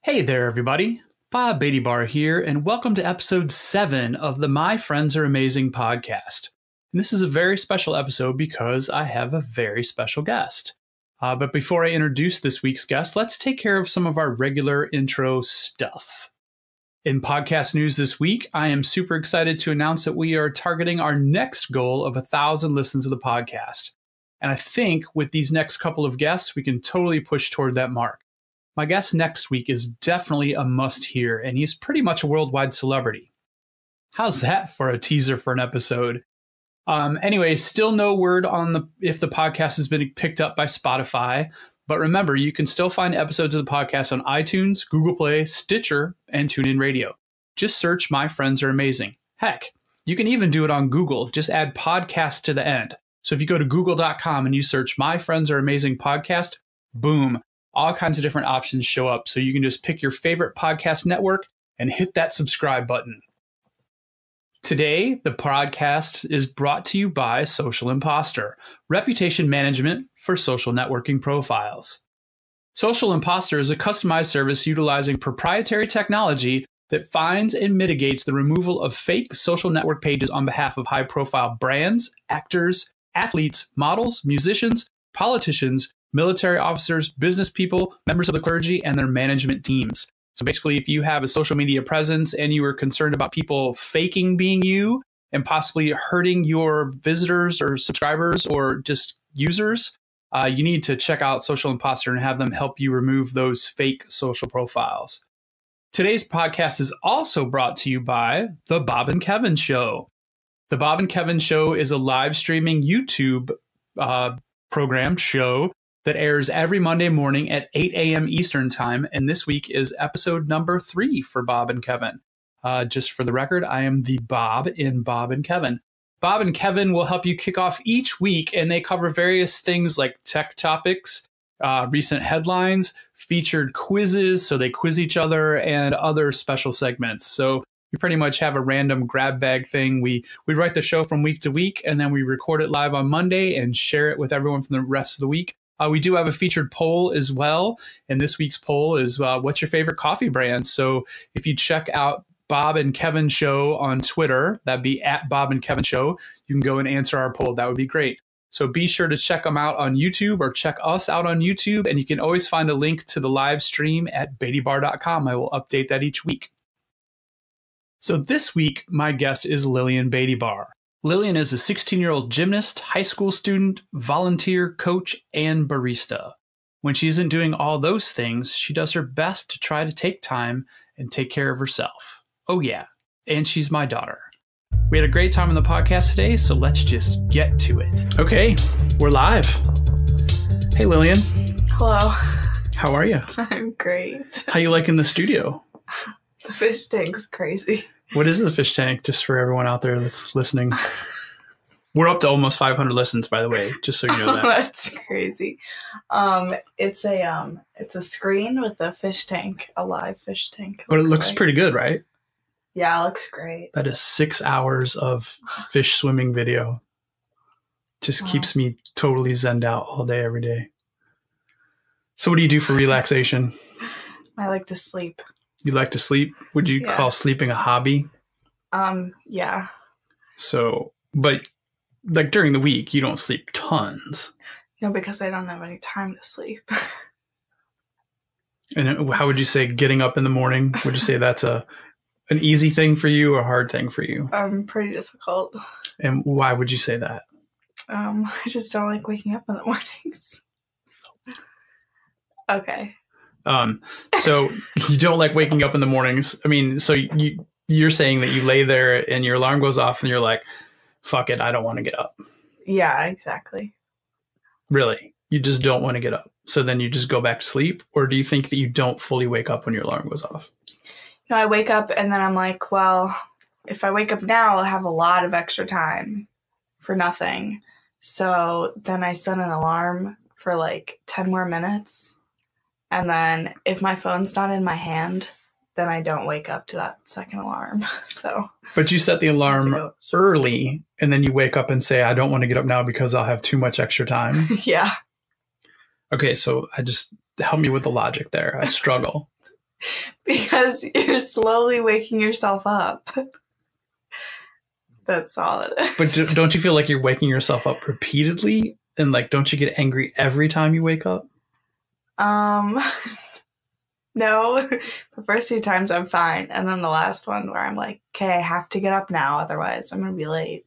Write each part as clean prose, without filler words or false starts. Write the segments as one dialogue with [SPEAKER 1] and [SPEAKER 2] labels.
[SPEAKER 1] Hey there, everybody. Baty-Barr here, and welcome to episode 7 of the My Friends Are Amazing podcast. And this is a very special episode because I have a very special guest. But before I introduce this week's guest, let's take care of some of our regular intro stuff. In podcast news this week, I am super excited to announce that we are targeting our next goal of 1,000 listens of the podcast. And I think with these next couple of guests, we can totally push toward that mark. My guest next week is definitely a must-hear, and he's pretty much a worldwide celebrity. How's that for a teaser for an episode? Anyway, still no word on if the podcast has been picked up by Spotify, but remember, you can still find episodes of the podcast on iTunes, Google Play, Stitcher, and TuneIn Radio. Just search My Friends Are Amazing. Heck, you can even do it on Google. Just add podcast to the end. So if you go to google.com and you search My Friends Are Amazing podcast, boom. All kinds of different options show up, so you can just pick your favorite podcast network and hit that subscribe button. Today, the podcast is brought to you by Social Imposter, reputation management for social networking profiles. Social Imposter is a customized service utilizing proprietary technology that finds and mitigates the removal of fake social network pages on behalf of high-profile brands, actors, athletes, models, musicians, politicians, military officers, business people, members of the clergy, and their management teams. So basically, if you have a social media presence and you are concerned about people faking being you and possibly hurting your visitors or subscribers or just users, you need to check out Social Imposter and have them help you remove those fake social profiles. Today's podcast is also brought to you by The Bob and Kevin Show. The Bob and Kevin Show is a live streaming YouTube program show that airs every Monday morning at 8 a.m. Eastern Time, and this week is episode number 3 for Bob and Kevin. Just for the record, I am the Bob in Bob and Kevin. Bob and Kevin will help you kick off each week, and they cover various things like tech topics, recent headlines, featured quizzes, so they quiz each other, and other special segments. So you pretty much have a random grab bag thing. We write the show from week to week, and then we record it live on Monday and share it with everyone from the rest of the week. We do have a featured poll as well. And this week's poll is, what's your favorite coffee brand? So if you check out Bob and Kevin Show on Twitter, that'd be at Bob and Kevin Show, you can go and answer our poll. That would be great. So be sure to check them out on YouTube or check us out on YouTube. And you can always find a link to the live stream at Baty-Barr.com. I will update that each week. So this week, my guest is Lillian Baty-Barr. Lillian is a 16-year-old gymnast, high school student, volunteer, coach, and barista. When she isn't doing all those things, she does her best to try to take time and take care of herself. Oh yeah, and she's my daughter. We had a great time on the podcast today, so let's just get to it. Okay, we're live. Hey Lillian.
[SPEAKER 2] Hello.
[SPEAKER 1] How are you?
[SPEAKER 2] I'm great.
[SPEAKER 1] How you liking the studio?
[SPEAKER 2] The fish tank's crazy.
[SPEAKER 1] What is the fish tank, just for everyone out there that's listening? We're up to almost 500 listens, by the way, just so you know that.
[SPEAKER 2] That's crazy. It's a screen with a fish tank, a live fish tank.
[SPEAKER 1] But it looks pretty good, right?
[SPEAKER 2] Yeah, it looks great.
[SPEAKER 1] That is 6 hours of fish swimming video. Just keeps me totally zenned out all day, every day. So what do you do for relaxation?
[SPEAKER 2] I like to sleep.
[SPEAKER 1] You like to sleep? Would you call sleeping a hobby?
[SPEAKER 2] Yeah.
[SPEAKER 1] So, but like during the week, you don't sleep tons.
[SPEAKER 2] No, because I don't have any time to sleep.
[SPEAKER 1] And how would you say getting up in the morning? Would you say that's an easy thing for you or a hard thing for you?
[SPEAKER 2] Pretty difficult.
[SPEAKER 1] And why would you say that?
[SPEAKER 2] I just don't like waking up in the mornings. Okay.
[SPEAKER 1] So you don't like waking up in the mornings. I mean, so you're saying that you lay there and your alarm goes off and you're like, fuck it, I don't want to get up.
[SPEAKER 2] Yeah, exactly.
[SPEAKER 1] Really? You just don't want to get up. So then you just go back to sleep? Or do you think that you don't fully wake up when your alarm goes off?
[SPEAKER 2] No, I wake up and then I'm like, well, if I wake up now, I'll have a lot of extra time for nothing. So then I set an alarm for like 10 more minutes. And then if my phone's not in my hand, then I don't wake up to that second alarm. So,
[SPEAKER 1] but you set the alarm early and then you wake up and say, I don't want to get up now because I'll have too much extra time.
[SPEAKER 2] Yeah.
[SPEAKER 1] Okay. So help me with the logic there. I struggle.
[SPEAKER 2] Because you're slowly waking yourself up. That's all it is.
[SPEAKER 1] But don't you feel like you're waking yourself up repeatedly? And like, don't you get angry every time you wake up?
[SPEAKER 2] No. The first few times I'm fine. And then the last one where I'm like, okay, I have to get up now. Otherwise, I'm going to be late.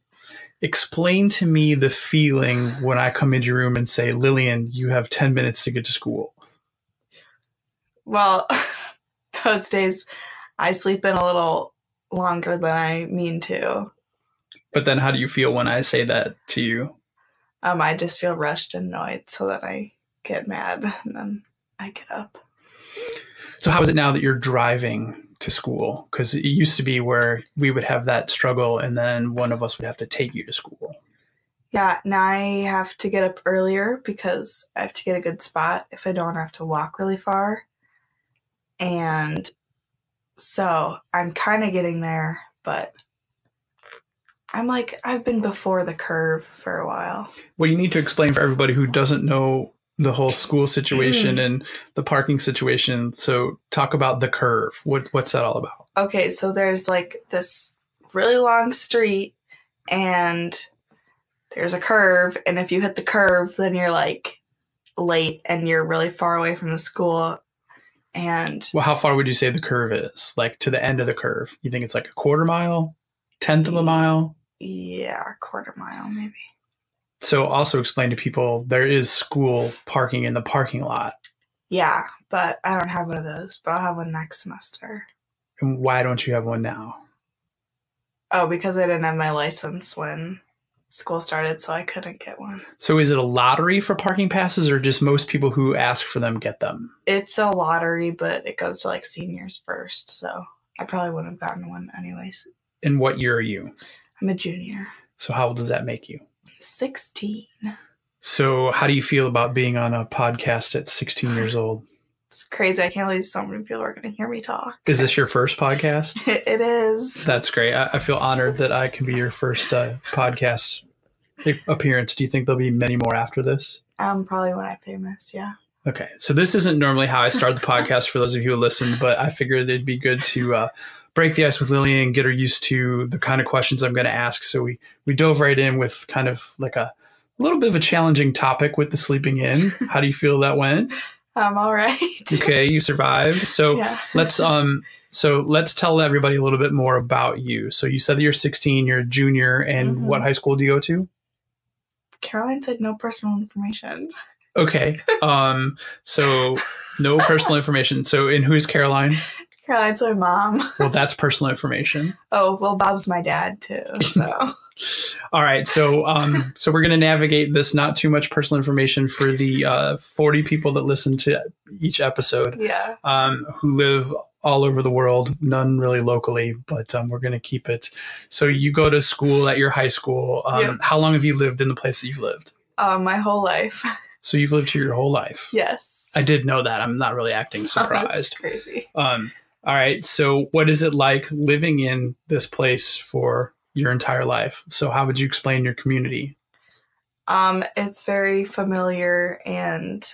[SPEAKER 1] Explain to me the feeling when I come into your room and say, Lillian, you have 10 minutes to get to school.
[SPEAKER 2] Well, those days I sleep in a little longer than I mean to.
[SPEAKER 1] But then how do you feel when I say that to you?
[SPEAKER 2] I just feel rushed and annoyed, so that I get mad and then I get up.
[SPEAKER 1] So how is it now that you're driving to school? Because it used to be where we would have that struggle and then one of us would have to take you to school.
[SPEAKER 2] Yeah, now I have to get up earlier because I have to get a good spot. If I don't, I have to walk really far. And so I'm kind of getting there, but I've been before the curve for a while.
[SPEAKER 1] Well, you need to explain for everybody who doesn't know the whole school situation and the parking situation. So talk about the curve. What's that all about?
[SPEAKER 2] Okay, so there's like this really long street and there's a curve. And if you hit the curve, then you're like late and you're really far away from the school. And
[SPEAKER 1] well, how far would you say the curve is? Like to the end of the curve? You think it's like a quarter mile, 1/10 of a mile?
[SPEAKER 2] Yeah, a quarter mile maybe.
[SPEAKER 1] So also explain to people there is school parking in the parking lot.
[SPEAKER 2] Yeah, but I don't have one of those, but I'll have one next semester.
[SPEAKER 1] And why don't you have one now?
[SPEAKER 2] Oh, because I didn't have my license when school started, so I couldn't get one.
[SPEAKER 1] So is it a lottery for parking passes or just most people who ask for them get them?
[SPEAKER 2] It's a lottery, but it goes to like seniors first, so I probably wouldn't have gotten one anyways.
[SPEAKER 1] And what year are you?
[SPEAKER 2] I'm a junior.
[SPEAKER 1] So how old does that make you?
[SPEAKER 2] 16.
[SPEAKER 1] So how do you feel about being on a podcast at 16 years old?
[SPEAKER 2] It's crazy. I can't believe so many people are going to hear me talk.
[SPEAKER 1] Is this your first podcast?
[SPEAKER 2] It is.
[SPEAKER 1] That's great. I feel honored that I can be your first podcast appearance. Do you think there'll be many more after this?
[SPEAKER 2] Probably when I'm famous, yeah.
[SPEAKER 1] Okay. So this isn't normally how I start the podcast for those of you who listen, but I figured it'd be good to break the ice with Lillian and get her used to the kind of questions I'm going to ask. So we dove right in with kind of like a little bit of a challenging topic with the sleeping in. How do you feel that went?
[SPEAKER 2] I'm all right.
[SPEAKER 1] Okay, you survived. So
[SPEAKER 2] yeah.
[SPEAKER 1] let's tell everybody a little bit more about you. So you said that you're 16, you're a junior, and what high school do you go to?
[SPEAKER 2] Caroline said no personal information.
[SPEAKER 1] Okay. So no personal information. So and who's Caroline?
[SPEAKER 2] Caroline's my mom.
[SPEAKER 1] Well, that's personal information.
[SPEAKER 2] Oh, well, Bob's my dad too. So.
[SPEAKER 1] All right. So we're going to navigate this not too much personal information for the 40 people that listen to each episode.
[SPEAKER 2] Yeah.
[SPEAKER 1] Who live all over the world, none really locally, but we're going to keep it. So you go to school at your high school.
[SPEAKER 2] Yep.
[SPEAKER 1] How long have you lived in the place that you've lived?
[SPEAKER 2] My whole life.
[SPEAKER 1] So you've lived here your whole life?
[SPEAKER 2] Yes.
[SPEAKER 1] I did know that. I'm not really acting surprised.
[SPEAKER 2] That's crazy.
[SPEAKER 1] All right. So what is it like living in this place for your entire life? So how would you explain your community?
[SPEAKER 2] It's very familiar and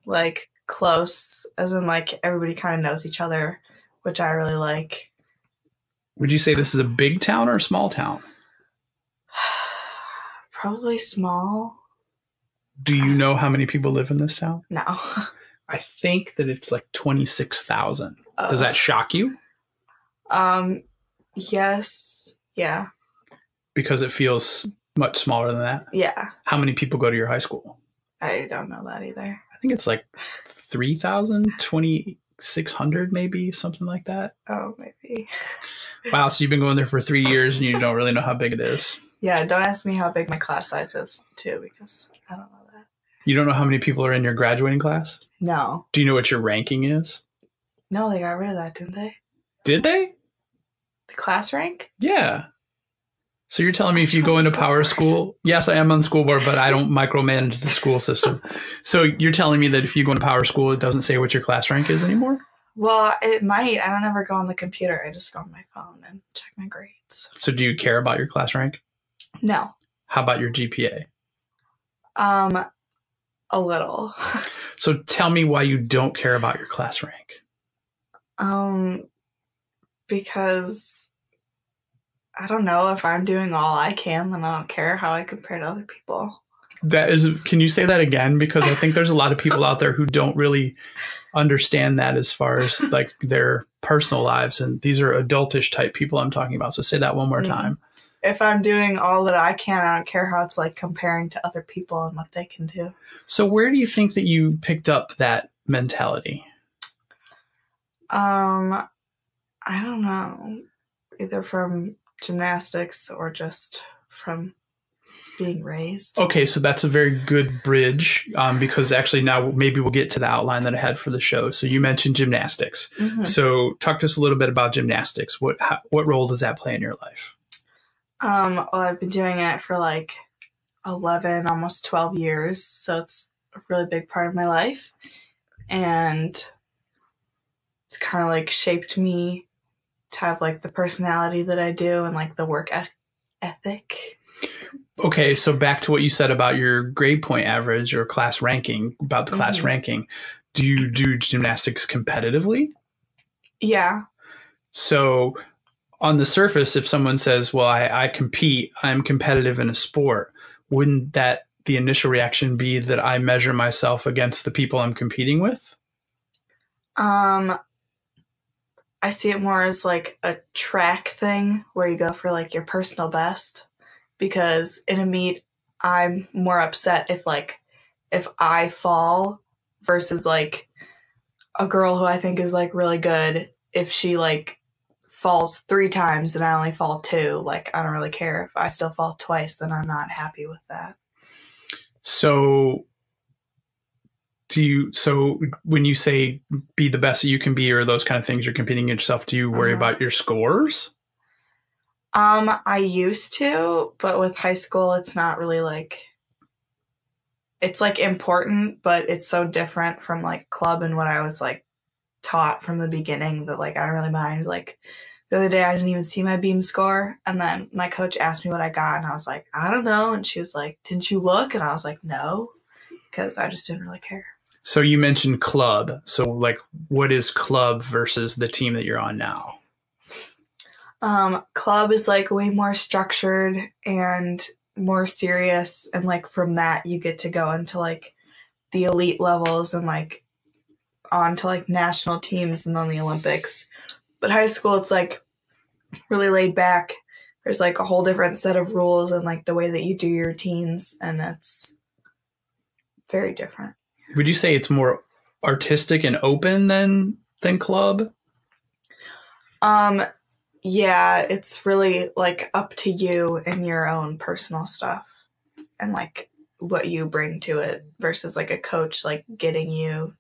[SPEAKER 2] like close, as in like everybody kind of knows each other, which I really like.
[SPEAKER 1] Would you say this is a big town or a small town?
[SPEAKER 2] Probably small.
[SPEAKER 1] Do you know how many people live in this town?
[SPEAKER 2] No.
[SPEAKER 1] I think that it's like 26,000. Does that shock you?
[SPEAKER 2] Yes. Yeah.
[SPEAKER 1] Because it feels much smaller than that?
[SPEAKER 2] Yeah.
[SPEAKER 1] How many people go to your high school?
[SPEAKER 2] I don't know that either.
[SPEAKER 1] I think it's like 3,000, 2,600 maybe, something like that.
[SPEAKER 2] Oh, maybe.
[SPEAKER 1] Wow, so you've been going there for 3 years and you don't really know how big it is.
[SPEAKER 2] Yeah, don't ask me how big my class size is, too, because I don't know that.
[SPEAKER 1] You don't know how many people are in your graduating class?
[SPEAKER 2] No.
[SPEAKER 1] Do you know what your ranking is?
[SPEAKER 2] No, they got rid of that, didn't they?
[SPEAKER 1] Did they?
[SPEAKER 2] The class rank?
[SPEAKER 1] Yeah. So you're telling me if you go into power school, yes, I am on the school board, but I don't micromanage the school system. So you're telling me that if you go into power school, it doesn't say what your class rank is anymore?
[SPEAKER 2] Well, it might. I don't ever go on the computer. I just go on my phone and check my grades.
[SPEAKER 1] So do you care about your class rank?
[SPEAKER 2] No.
[SPEAKER 1] How about your GPA?
[SPEAKER 2] A little.
[SPEAKER 1] So tell me why you don't care about your class rank.
[SPEAKER 2] Because I don't know, if I'm doing all I can, then I don't care how I compare to other people.
[SPEAKER 1] Can you say that again? Because I think there's a lot of people out there who don't really understand that as far as like their personal lives. And these are adultish type people I'm talking about. So say that one more time.
[SPEAKER 2] If I'm doing all that I can, I don't care how it's like comparing to other people and what they can do.
[SPEAKER 1] So where do you think that you picked up that mentality?
[SPEAKER 2] I don't know. Either from gymnastics or just from being raised.
[SPEAKER 1] Okay, so that's a very good bridge because actually now maybe we'll get to the outline that I had for the show. So you mentioned gymnastics. So talk to us a little bit about gymnastics. What role does that play in your life?
[SPEAKER 2] Well, I've been doing it for like 11, almost 12 years. So it's a really big part of my life. And it's kind of like shaped me to have like the personality that I do and like the work ethic.
[SPEAKER 1] Okay, so back to what you said about your grade point average or class ranking, about the class ranking. Do you do gymnastics competitively?
[SPEAKER 2] Yeah.
[SPEAKER 1] So on the surface, if someone says, well, I compete, I'm competitive in a sport, wouldn't that the initial reaction be that I measure myself against the people I'm competing with?
[SPEAKER 2] I see it more as like a track thing where you go for like your personal best. Because in a meet, I'm more upset if I fall versus like a girl who I think is like really good. If she like falls 3 times and I only fall 2, like I don't really care. If I still fall twice, then I'm not happy with that.
[SPEAKER 1] So when you say be the best that you can be or those kind of things you're competing against yourself, do you worry about your scores?
[SPEAKER 2] I used to, but with high school, it's not really like, it's like important, but it's so different from like club and what I was like taught from the beginning that like I don't really mind. Like the other day I didn't even see my beam score, and then my coach asked me what I got and I was like, I don't know, and she was like, didn't you look? And I was like, no, because I just didn't really care.
[SPEAKER 1] So you mentioned club. So like what is club versus the team that you're on now?
[SPEAKER 2] Club is like way more structured and more serious, and like from that you get to go into like the elite levels and like on to like national teams and then the Olympics. But high school, it's like really laid back. There's like a whole different set of rules and like the way that you do your routines, and it's very different.
[SPEAKER 1] Would you say it's more artistic and open than club?
[SPEAKER 2] Yeah, it's really like up to you and your own personal stuff and like what you bring to it versus like a coach like getting you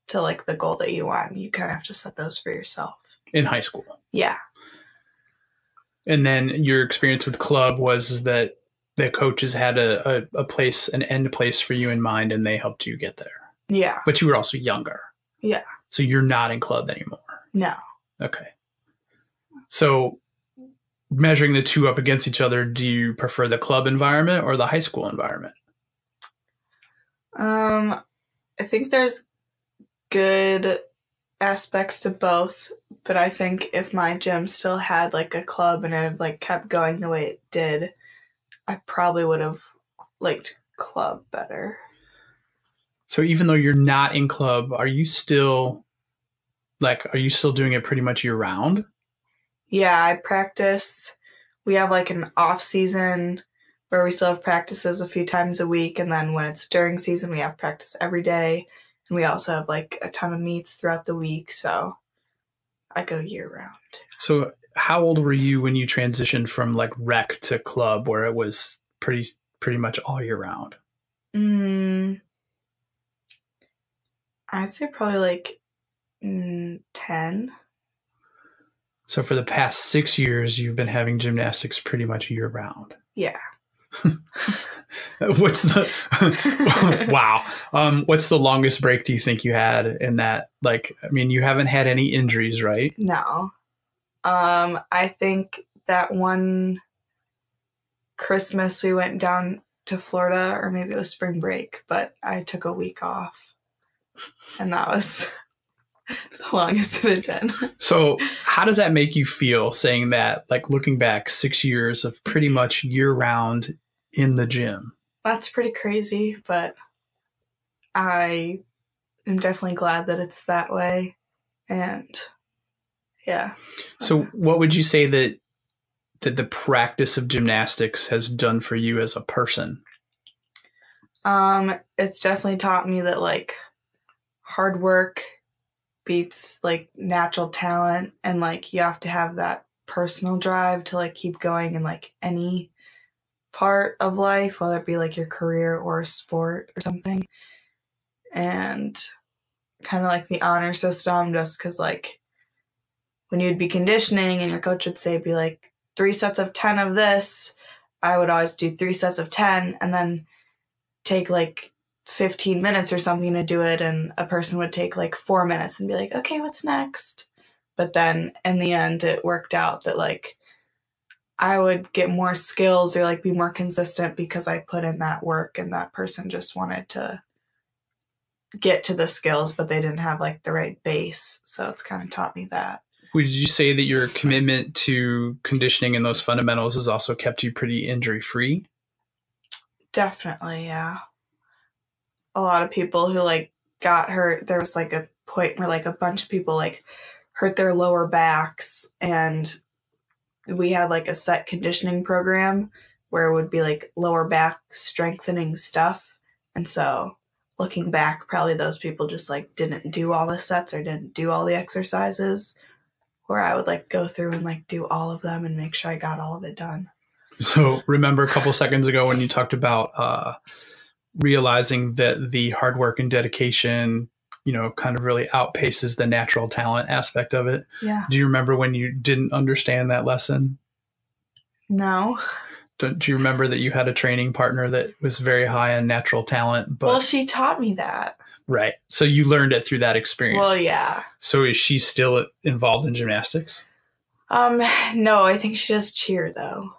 [SPEAKER 2] to like the goal that you want. You kind of have to set those for yourself.
[SPEAKER 1] In high school?
[SPEAKER 2] Yeah.
[SPEAKER 1] And then your experience with club was that the coaches had a place, an end place for you in mind, and they helped you get there.
[SPEAKER 2] Yeah.
[SPEAKER 1] But you were also younger.
[SPEAKER 2] Yeah.
[SPEAKER 1] So you're not in club anymore.
[SPEAKER 2] No.
[SPEAKER 1] Okay. So measuring the two up against each other, do you prefer the club environment or the high school environment?
[SPEAKER 2] I think there's good aspects to both, but I think if my gym still had like a club and it like kept going the way it did, I probably would have liked club better.
[SPEAKER 1] So even though you're not in club, are you still doing it pretty much year round?
[SPEAKER 2] Yeah, I practice. We have like an off season where we still have practices a few times a week, and then when it's during season, we have practice every day, and we also have like a ton of meets throughout the week, so I go year round.
[SPEAKER 1] So how old were you when you transitioned from like rec to club where it was pretty much all year round?
[SPEAKER 2] I'd say probably like 10.
[SPEAKER 1] So for the past 6 years, you've been having gymnastics pretty much year round.
[SPEAKER 2] Yeah.
[SPEAKER 1] What's the wow? What's the longest break do you think you had in that? Like, I mean, you haven't had any injuries, right?
[SPEAKER 2] No. I think that one Christmas we went down to Florida, or maybe it was spring break, but I took a week off, and that was The longest it had been.
[SPEAKER 1] So how does that make you feel saying that, like looking back 6 years of pretty much year round in the gym?
[SPEAKER 2] That's pretty crazy, but I am definitely glad that it's that way. And yeah.
[SPEAKER 1] So what would you say that the practice of gymnastics has done for you as a person?
[SPEAKER 2] It's definitely taught me that like hard work beats like natural talent, and like you have to have that personal drive to like keep going in like any part of life, whether it be like your career or a sport or something. And kind of like the honor system, just because like when you'd be conditioning and your coach would say be like 3 sets of 10 of this, I would always do 3 sets of 10 and then take like 15 minutes or something to do it, and a person would take like 4 minutes and be like, okay, what's next? But then in the end it worked out that like I would get more skills or like be more consistent because I put in that work, and that person just wanted to get to the skills, but they didn't have like the right base. So it's kind of taught me that.
[SPEAKER 1] Would you say that your commitment to conditioning and those fundamentals has also kept you pretty injury free?
[SPEAKER 2] Definitely, yeah. A lot of people who like got hurt, there was like a point where like a bunch of people like hurt their lower backs, and we had like a set conditioning program where it would be like lower back strengthening stuff. And so looking back, probably those people just like didn't do all the sets or didn't do all the exercises, where I would like go through and like do all of them and make sure I got all of it done.
[SPEAKER 1] So remember a couple seconds ago when you talked about realizing that the hard work and dedication, you know, kind of really outpaces the natural talent aspect of it.
[SPEAKER 2] Yeah.
[SPEAKER 1] Do you remember when you didn't understand that lesson?
[SPEAKER 2] No.
[SPEAKER 1] Do you remember that you had a training partner that was very high on natural talent? But
[SPEAKER 2] Well, she taught me that.
[SPEAKER 1] right. So you learned it through that experience.
[SPEAKER 2] Well, yeah.
[SPEAKER 1] So is she still involved in gymnastics?
[SPEAKER 2] No, I think she does cheer though.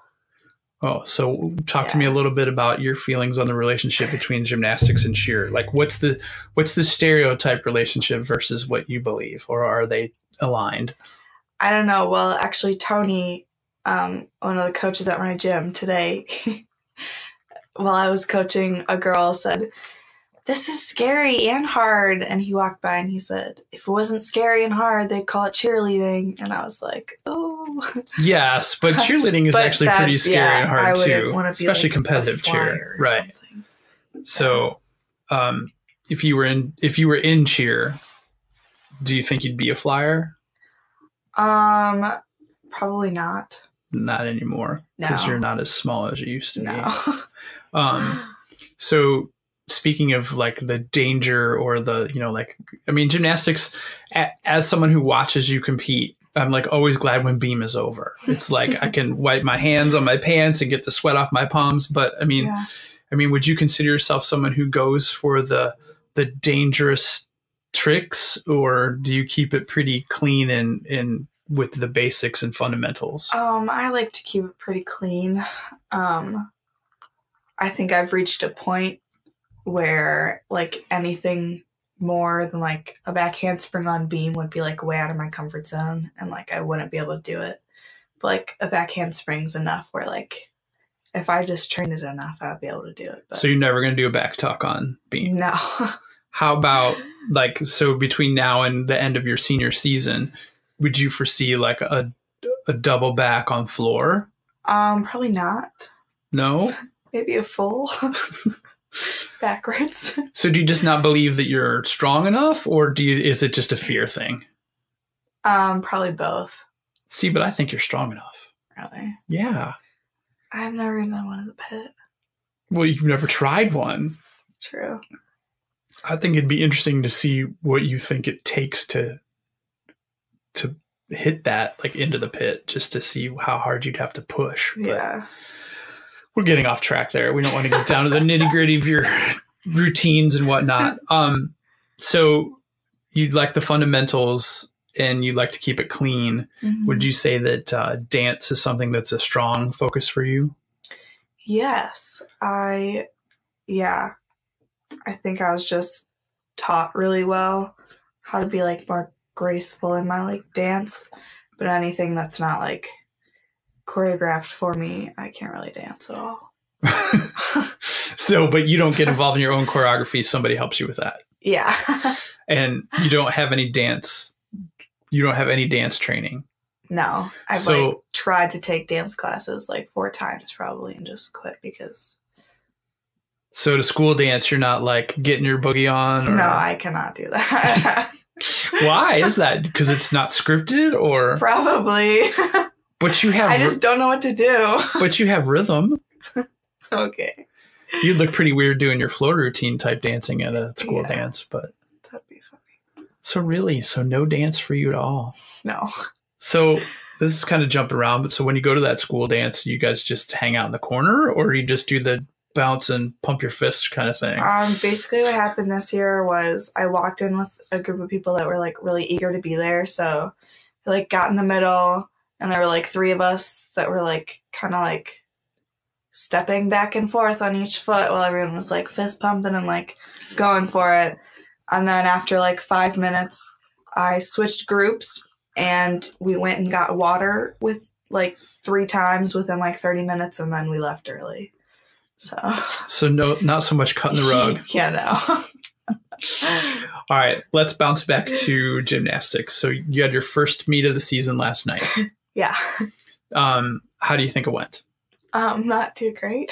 [SPEAKER 1] Oh, so talk to me a little bit about your feelings on the relationship between gymnastics and cheer. Like what's the stereotype relationship versus what you believe, or are they aligned?
[SPEAKER 2] I don't know. Well, actually Tony, one of the coaches at my gym today, while I was coaching, a girl said, "This is scary and hard." And he walked by and he said, "If it wasn't scary and hard, they'd call it cheerleading." And I was like, oh.
[SPEAKER 1] Yes, but cheerleading is actually pretty scary and hard too, especially
[SPEAKER 2] like
[SPEAKER 1] competitive cheer. Right.
[SPEAKER 2] Something.
[SPEAKER 1] So, if you were in cheer, do you think you'd be a flyer?
[SPEAKER 2] Probably not.
[SPEAKER 1] Not anymore, because you're not as small as you used to be. So speaking of like the danger or the, you know, like, I mean, gymnastics, as someone who watches you compete, I'm like always glad when beam is over. It's like I can wipe my hands on my pants and get the sweat off my palms. But I mean, would you consider yourself someone who goes for the dangerous tricks, or do you keep it pretty clean and with the basics and fundamentals?
[SPEAKER 2] I like to keep it pretty clean. I think I've reached a point where like anything more than like a back handspring on beam would be like way out of my comfort zone, and like I wouldn't be able to do it. But like a back handspring's enough where like if I just trained it enough, I'd be able to do it. But
[SPEAKER 1] so you're never going to do a back tuck on beam?
[SPEAKER 2] No.
[SPEAKER 1] How about like, so between now and the end of your senior season, would you foresee like a double back on floor?
[SPEAKER 2] Probably not.
[SPEAKER 1] No?
[SPEAKER 2] Maybe a full backwards.
[SPEAKER 1] So do you just not believe that you're strong enough, or is it just a fear thing?
[SPEAKER 2] Probably both.
[SPEAKER 1] See, but I think you're strong enough.
[SPEAKER 2] Really?
[SPEAKER 1] Yeah.
[SPEAKER 2] I've never done one in the pit.
[SPEAKER 1] Well, you've never tried one.
[SPEAKER 2] True.
[SPEAKER 1] I think it'd be interesting to see what you think it takes to hit that like into the pit, just to see how hard you'd have to push.
[SPEAKER 2] Yeah.
[SPEAKER 1] We're getting off track there. We don't want to get down to the nitty gritty of your routines and whatnot. So you'd like the fundamentals and you like to keep it clean. Mm-hmm. Would you say that dance is something that's a strong focus for you?
[SPEAKER 2] Yes. I think I was just taught really well how to be like more graceful in my like dance, but anything that's not like choreographed for me, I can't really dance at all.
[SPEAKER 1] So, but you don't get involved in your own choreography. Somebody helps you with that.
[SPEAKER 2] Yeah.
[SPEAKER 1] And you don't have any dance. You don't have any dance training.
[SPEAKER 2] No. I've like tried to take dance classes like 4 times probably and just quit because.
[SPEAKER 1] So to school dance, you're not like getting your boogie on? Or...
[SPEAKER 2] No, I cannot do that.
[SPEAKER 1] Why is that? Because it's not scripted or?
[SPEAKER 2] Probably.
[SPEAKER 1] But you have.
[SPEAKER 2] I just don't know what to do.
[SPEAKER 1] But you have rhythm.
[SPEAKER 2] Okay.
[SPEAKER 1] You'd look pretty weird doing your floor routine type dancing at a school dance, but.
[SPEAKER 2] That'd be funny.
[SPEAKER 1] So really, no dance for you at all?
[SPEAKER 2] No.
[SPEAKER 1] So this is kind of jumping around, but so when you go to that school dance, you guys just hang out in the corner or you just do the bounce and pump your fists kind of thing?
[SPEAKER 2] Basically what happened this year was I walked in with a group of people that were like really eager to be there. So I like got in the middle and there were like 3 of us that were like kind of like stepping back and forth on each foot while everyone was like fist pumping and like going for it. And then after like 5 minutes, I switched groups and we went and got water with like 3 times within like 30 minutes and then we left early. So
[SPEAKER 1] no, not so much cutting the rug.
[SPEAKER 2] Yeah, no.
[SPEAKER 1] All right, let's bounce back to gymnastics. So you had your first meet of the season last night.
[SPEAKER 2] Yeah.
[SPEAKER 1] How do you think it went?
[SPEAKER 2] Not too great.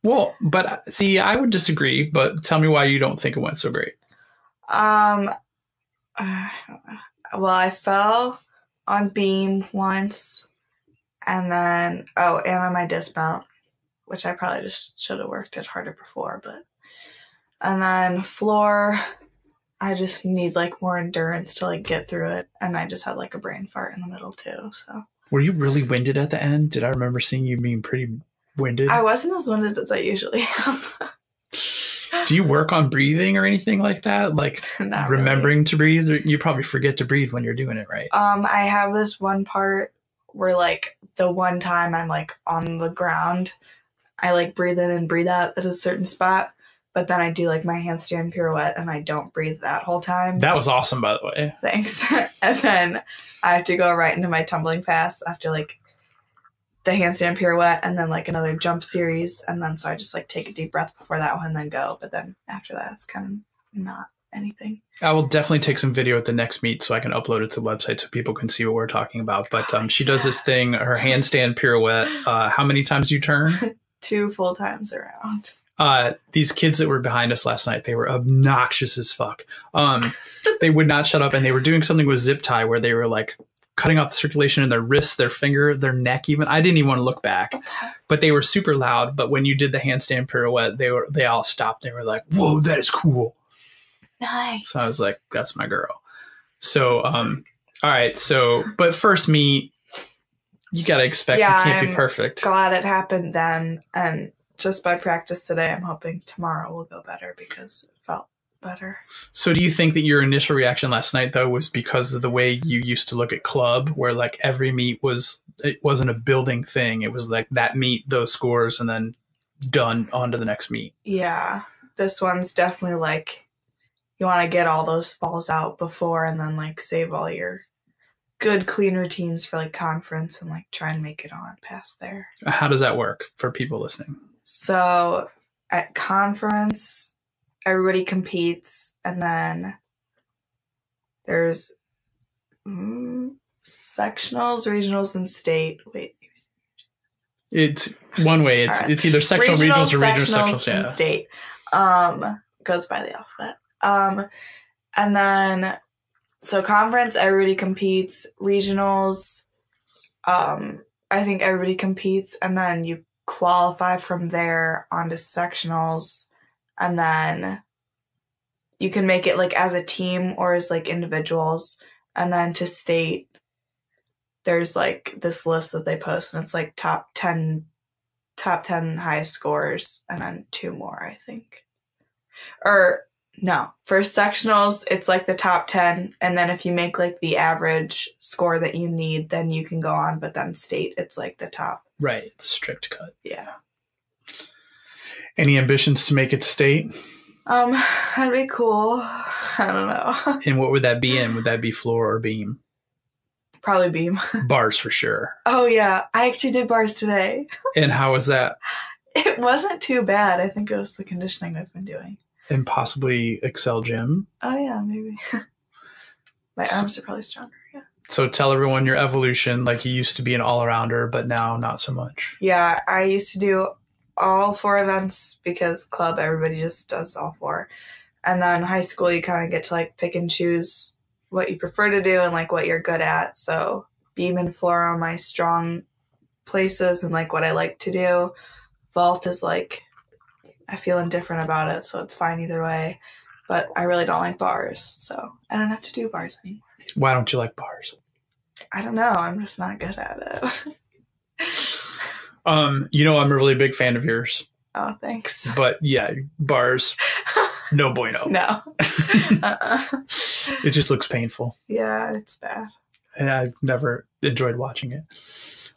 [SPEAKER 1] Well, but see, I would disagree, but tell me why you don't think it went so great.
[SPEAKER 2] Well, I fell on beam once and then, and on my dismount, which I probably just should have worked it harder before, and then floor, I just need like more endurance to like get through it. And I just had like a brain fart in the middle too. So
[SPEAKER 1] were you really winded at the end? Did I remember seeing you being pretty winded?
[SPEAKER 2] I wasn't as winded as I usually am.
[SPEAKER 1] Do you work on breathing or anything like that? Like
[SPEAKER 2] Not
[SPEAKER 1] remembering
[SPEAKER 2] really.
[SPEAKER 1] to breathe? Or you probably forget to breathe when you're doing it, right?
[SPEAKER 2] I have this one part where like the one time I'm like on the ground, I like breathe in and breathe out at a certain spot, but then I do like my handstand pirouette and I don't breathe that whole time.
[SPEAKER 1] That was awesome, by the way.
[SPEAKER 2] Thanks. And then I have to go right into my tumbling pass after like the handstand pirouette and then like another jump series. And then so I just like take a deep breath before that one and then go. But then after that, it's kind of not anything. I
[SPEAKER 1] will definitely take some video at the next meet so I can upload it to the website so people can see what we're talking about. But she does this thing, her handstand pirouette. How many times do you turn?
[SPEAKER 2] 2 full times around.
[SPEAKER 1] These kids that were behind us last night, they were obnoxious as fuck. They would not shut up, and they were doing something with zip tie where they were like cutting off the circulation in their wrists, their finger, their neck even. I didn't even want to look back, but they were super loud. But when you did the handstand pirouette, they all stopped. They were like, "Whoa, that is cool."
[SPEAKER 2] Nice.
[SPEAKER 1] So I was like, that's my girl. So, all right. So, but first meet, you got to expect you can't be perfect.
[SPEAKER 2] Glad it happened then. And just by practice today, I'm hoping tomorrow will go better because it felt better.
[SPEAKER 1] So do you think that your initial reaction last night, though, was because of the way you used to look at club, where like every meet it wasn't a building thing. It was like that meet, those scores, and then done on to the next meet.
[SPEAKER 2] Yeah. This one's definitely like, you want to get all those falls out before and then like save all your good clean routines for like conference and like try and make it on past there.
[SPEAKER 1] How does that work for people listening?
[SPEAKER 2] So at conference, everybody competes and then there's sectionals, regionals, and state. Wait.
[SPEAKER 1] It's one way. It's either sectional, regionals, or regional, sectionals.
[SPEAKER 2] And state. Goes by the alphabet. And then, so conference, everybody competes. Regionals, I think everybody competes. And then you qualify from there onto sectionals. And then you can make it like as a team or as like individuals. And then to state, there's like this list that they post and it's like top 10 highest scores. And then 2 more, I think. Or no, for sectionals, it's like the top 10. And then if you make like the average score that you need, then you can go on. But then state, it's like the top.
[SPEAKER 1] Right. Strict cut.
[SPEAKER 2] Yeah.
[SPEAKER 1] Any ambitions to make it state?
[SPEAKER 2] That'd be cool. I don't know.
[SPEAKER 1] And what would that be in? Would that be floor or beam?
[SPEAKER 2] Probably beam.
[SPEAKER 1] Bars for sure.
[SPEAKER 2] Oh, yeah. I actually did bars today.
[SPEAKER 1] And how was that?
[SPEAKER 2] It wasn't too bad. I think it was the conditioning I've been doing.
[SPEAKER 1] And possibly Excel Gym?
[SPEAKER 2] Oh, yeah, maybe. My arms are probably stronger, yeah.
[SPEAKER 1] So tell everyone your evolution. Like, you used to be an all-arounder, but now not so much.
[SPEAKER 2] Yeah, I used to do all 4 events because club, everybody just does all 4. And then high school, you kind of get to, like, pick and choose what you prefer to do and, like, what you're good at. So beam and floor are my strong places and, like, what I like to do. Vault is, like, I feel indifferent about it, so it's fine either way. But I really don't like bars, so I don't have to do bars anymore.
[SPEAKER 1] Why don't you like bars?
[SPEAKER 2] I don't know. I'm just not good at it.
[SPEAKER 1] I'm a really big fan of yours.
[SPEAKER 2] Oh, thanks.
[SPEAKER 1] But yeah, bars, no bueno.
[SPEAKER 2] No.
[SPEAKER 1] It just looks painful.
[SPEAKER 2] Yeah, it's bad.
[SPEAKER 1] And I've never enjoyed watching it.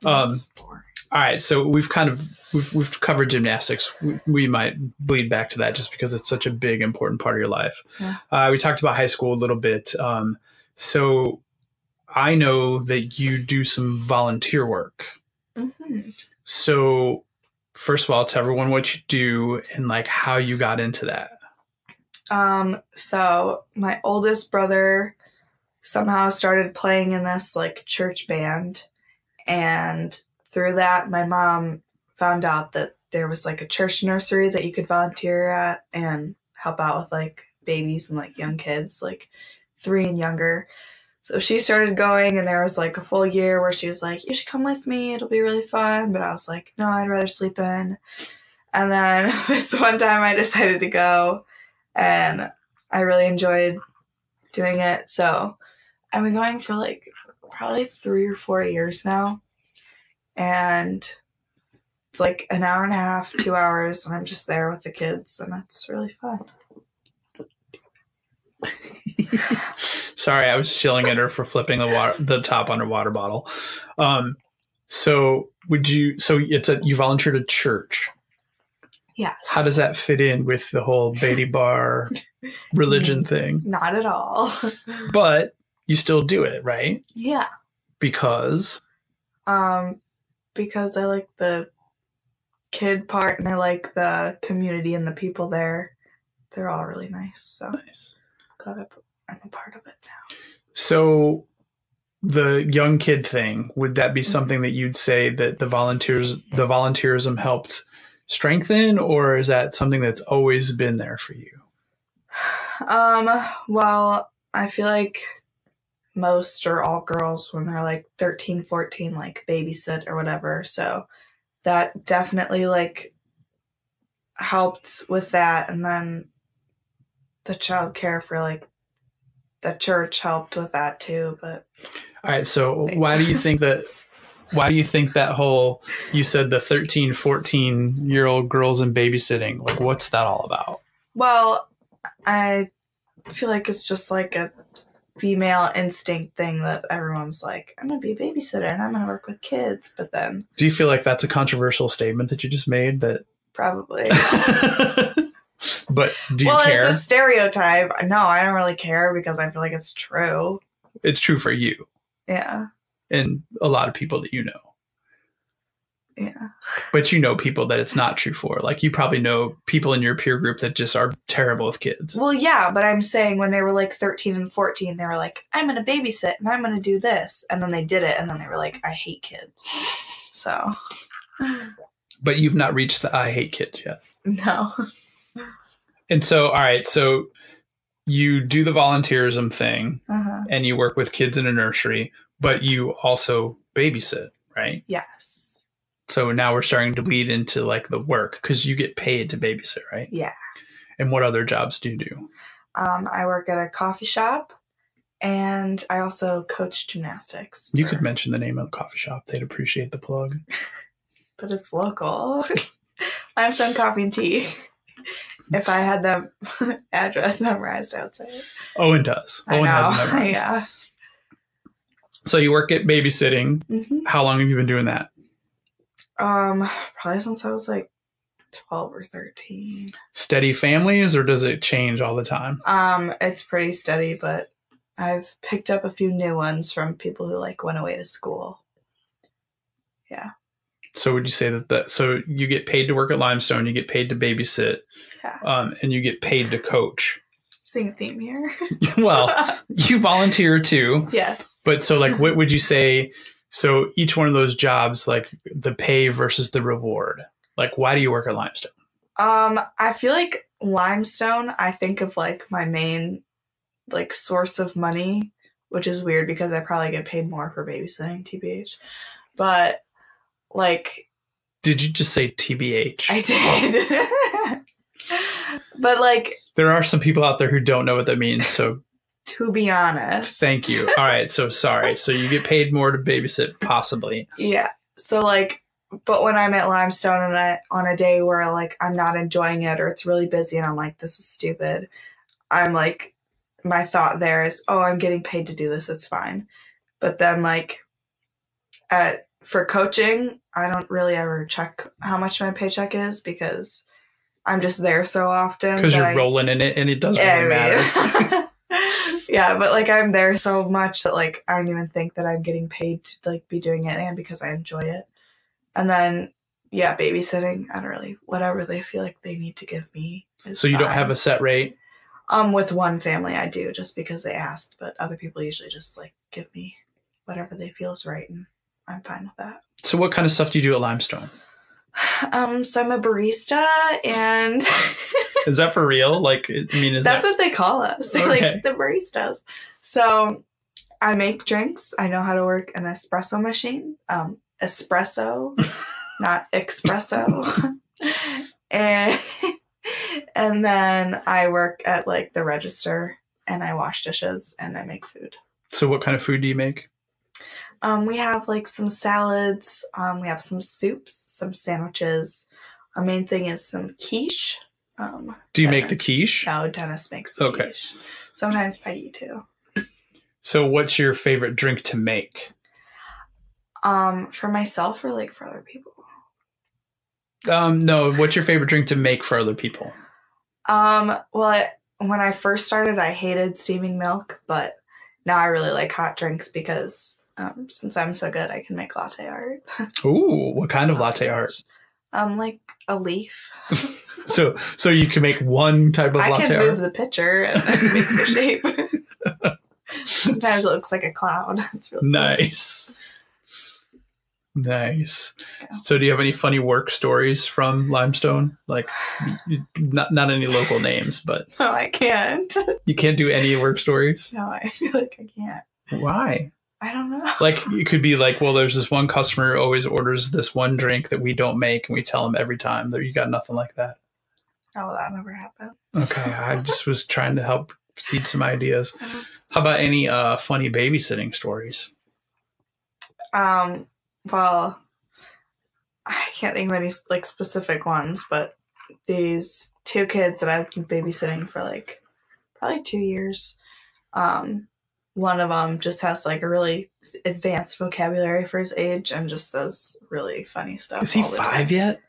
[SPEAKER 2] It's boring.
[SPEAKER 1] All right, so we've covered gymnastics. We might bleed back to that just because it's such a big, important part of your life.
[SPEAKER 2] Yeah.
[SPEAKER 1] We talked about high school a little bit. So I know that you do some volunteer work.
[SPEAKER 2] Mm-hmm.
[SPEAKER 1] So first of all, tell everyone what you do and like how you got into that.
[SPEAKER 2] So my oldest brother somehow started playing in this like church band, and through that, my mom found out that there was like a church nursery that you could volunteer at and help out with like babies and like young kids, like 3 and younger. So she started going, and there was like a full year where she was like, you should come with me. It'll be really fun. But I was like, no, I'd rather sleep in. And then this one time I decided to go, and I really enjoyed doing it. So I've been going for like probably 3 or 4 years now. And it's like an hour and a half, 2 hours, and I'm just there with the kids, and it's really fun.
[SPEAKER 1] Sorry, I was chilling at her for flipping the top on her water bottle. So you volunteered at church.
[SPEAKER 2] Yes.
[SPEAKER 1] How does that fit in with the whole Baty-Barr religion thing?
[SPEAKER 2] Not at all.
[SPEAKER 1] But you still do it, right?
[SPEAKER 2] Yeah.
[SPEAKER 1] Because
[SPEAKER 2] I like the kid part, and I like the community and the people there. They're all really nice. So
[SPEAKER 1] nice.
[SPEAKER 2] Glad I'm a part of it now.
[SPEAKER 1] So the young kid thing, would that be something that you'd say that the volunteerism helped strengthen, or is that something that's always been there for you?
[SPEAKER 2] Well, I feel like most or all girls when they're like 13, 14, like babysit or whatever. So that definitely like helped with that. And then the childcare for like the church helped with that too. But
[SPEAKER 1] all right. So why do you think that whole, you said the 13, 14-year-old girls in babysitting, like what's that all about?
[SPEAKER 2] Well, I feel like it's just like a female instinct thing that everyone's like, I'm going to be a babysitter and I'm going to work with kids. But then...
[SPEAKER 1] Do you feel like that's a controversial statement that you just made? That
[SPEAKER 2] Probably.
[SPEAKER 1] But do you care?
[SPEAKER 2] Well, it's a stereotype. No, I don't really care because I feel like it's true.
[SPEAKER 1] It's true for you.
[SPEAKER 2] Yeah.
[SPEAKER 1] And a lot of people that you know.
[SPEAKER 2] Yeah.
[SPEAKER 1] But you know people that it's not true for. Like, you probably know people in your peer group that just are terrible with kids.
[SPEAKER 2] Well, yeah, but I'm saying when they were like 13 and 14, they were like, I'm going to babysit and I'm going to do this. And then they did it. And then they were like, I hate kids. So.
[SPEAKER 1] But you've not reached the I hate kids yet.
[SPEAKER 2] No.
[SPEAKER 1] And so, all right. So you do the volunteerism thing and you work with kids in a nursery, but you also babysit, right?
[SPEAKER 2] Yes.
[SPEAKER 1] So now we're starting to bleed into like the work because you get paid to babysit, right?
[SPEAKER 2] Yeah.
[SPEAKER 1] And what other jobs do you do?
[SPEAKER 2] I work at a coffee shop and I also coach gymnastics.
[SPEAKER 1] You could mention the name of the coffee shop. They'd appreciate the plug.
[SPEAKER 2] But it's local. Limestone Coffee and Tea. If I had the address memorized, I would say it.
[SPEAKER 1] Owen does. Owen has it memorized.
[SPEAKER 2] Yeah.
[SPEAKER 1] So you work at babysitting.
[SPEAKER 2] Mm-hmm.
[SPEAKER 1] How long have you been doing that?
[SPEAKER 2] Probably since I was like 12 or 13.
[SPEAKER 1] Steady families, or does it change all the time?
[SPEAKER 2] It's pretty steady, but I've picked up a few new ones from people who like went away to school. Yeah.
[SPEAKER 1] So would you say that so you get paid to work at Limestone, you get paid to babysit, and you get paid to coach?
[SPEAKER 2] Seeing a theme here.
[SPEAKER 1] Well, you volunteer too.
[SPEAKER 2] Yes.
[SPEAKER 1] But so like, what would you say? So each one of those jobs, like the pay versus the reward, like why do you work at Limestone?
[SPEAKER 2] I feel like Limestone, I think of like my main like source of money, which is weird because I probably get paid more for babysitting, TBH. But like,
[SPEAKER 1] did you just say TBH?
[SPEAKER 2] I did. But like,
[SPEAKER 1] there are some people out there who don't know what that means. So
[SPEAKER 2] to be honest,
[SPEAKER 1] thank you. All right. So sorry. So you get paid more to babysit, possibly.
[SPEAKER 2] Yeah. So like, but when I'm at Limestone and on a day where like I'm not enjoying it or it's really busy and I'm like, this is stupid, I'm like, my thought there is, oh, I'm getting paid to do this. It's fine. But then like for coaching, I don't really ever check how much my paycheck is because I'm just there so often.
[SPEAKER 1] Because you're rolling in it and it doesn't really matter.
[SPEAKER 2] Yeah, but like I'm there so much that like I don't even think that I'm getting paid to like be doing it and because I enjoy it. And then yeah, babysitting, I don't really, whatever they feel like they need to give me is
[SPEAKER 1] So you
[SPEAKER 2] fine.
[SPEAKER 1] don't have a set rate?
[SPEAKER 2] With one family I do just because they asked, but other people usually just like give me whatever they feel is right and I'm fine with that.
[SPEAKER 1] So what kind of stuff do you do at Limestone?
[SPEAKER 2] So I'm a barista and
[SPEAKER 1] is that for real? Like, I mean,
[SPEAKER 2] that's what they call us.
[SPEAKER 1] Okay.
[SPEAKER 2] Like the baristas. So I make drinks. I know how to work an espresso machine. Espresso, not espresso. and then I work at like the register and I wash dishes and I make food.
[SPEAKER 1] So what kind of food do you make?
[SPEAKER 2] We have like some salads. We have some soups, some sandwiches. Our main thing is some quiche.
[SPEAKER 1] Do you make the quiche?
[SPEAKER 2] No, Dennis makes the quiche. Sometimes Peggy too.
[SPEAKER 1] So what's your favorite drink to make?
[SPEAKER 2] For myself or like for other people?
[SPEAKER 1] No, what's your favorite drink to make for other people?
[SPEAKER 2] Well, when I first started, I hated steaming milk, but now I really like hot drinks because since I'm so good, I can make latte art.
[SPEAKER 1] Ooh, what kind of latte art?
[SPEAKER 2] Like a leaf.
[SPEAKER 1] So you can make one type of latte art?
[SPEAKER 2] I can move the pitcher and it makes a shape. Sometimes it looks like a cloud. It's really
[SPEAKER 1] nice. Cool. Nice. Yeah. So do you have any funny work stories from Limestone? Like, not any local names, but...
[SPEAKER 2] No, I can't.
[SPEAKER 1] You can't do any work stories?
[SPEAKER 2] No, I feel like I can't.
[SPEAKER 1] Why?
[SPEAKER 2] I don't know.
[SPEAKER 1] Like, it could be like, well, there's this one customer who always orders this one drink that we don't make, and we tell them every time. That you got nothing like that?
[SPEAKER 2] Oh, that never happened.
[SPEAKER 1] Okay, I just was trying to help seed some ideas. How about any funny babysitting stories?
[SPEAKER 2] Well, I can't think of any like specific ones, but these two kids that I've been babysitting for like probably 2 years. One of them just has like a really advanced vocabulary for his age and just says really funny stuff.
[SPEAKER 1] Is he 5 yet?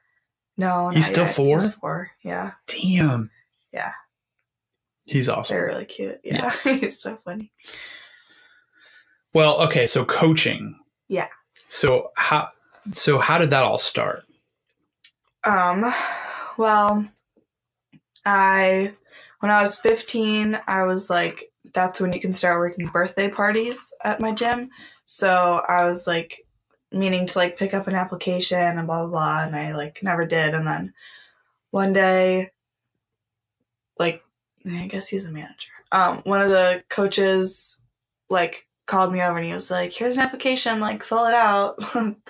[SPEAKER 2] No,
[SPEAKER 1] he's still yet. 4?
[SPEAKER 2] He's 4, yeah.
[SPEAKER 1] Damn.
[SPEAKER 2] Yeah.
[SPEAKER 1] He's awesome.
[SPEAKER 2] They're really cute. Yeah, yes. He's so funny.
[SPEAKER 1] Well, okay, so coaching.
[SPEAKER 2] Yeah.
[SPEAKER 1] So how did that all start?
[SPEAKER 2] Well, when I was 15, I was like, that's when you can start working birthday parties at my gym. So I was like meaning to like pick up an application and blah, blah, blah. And I like never did. And then one day, like, I guess he's a manager. One of the coaches like called me over and he was like, here's an application, like fill it out,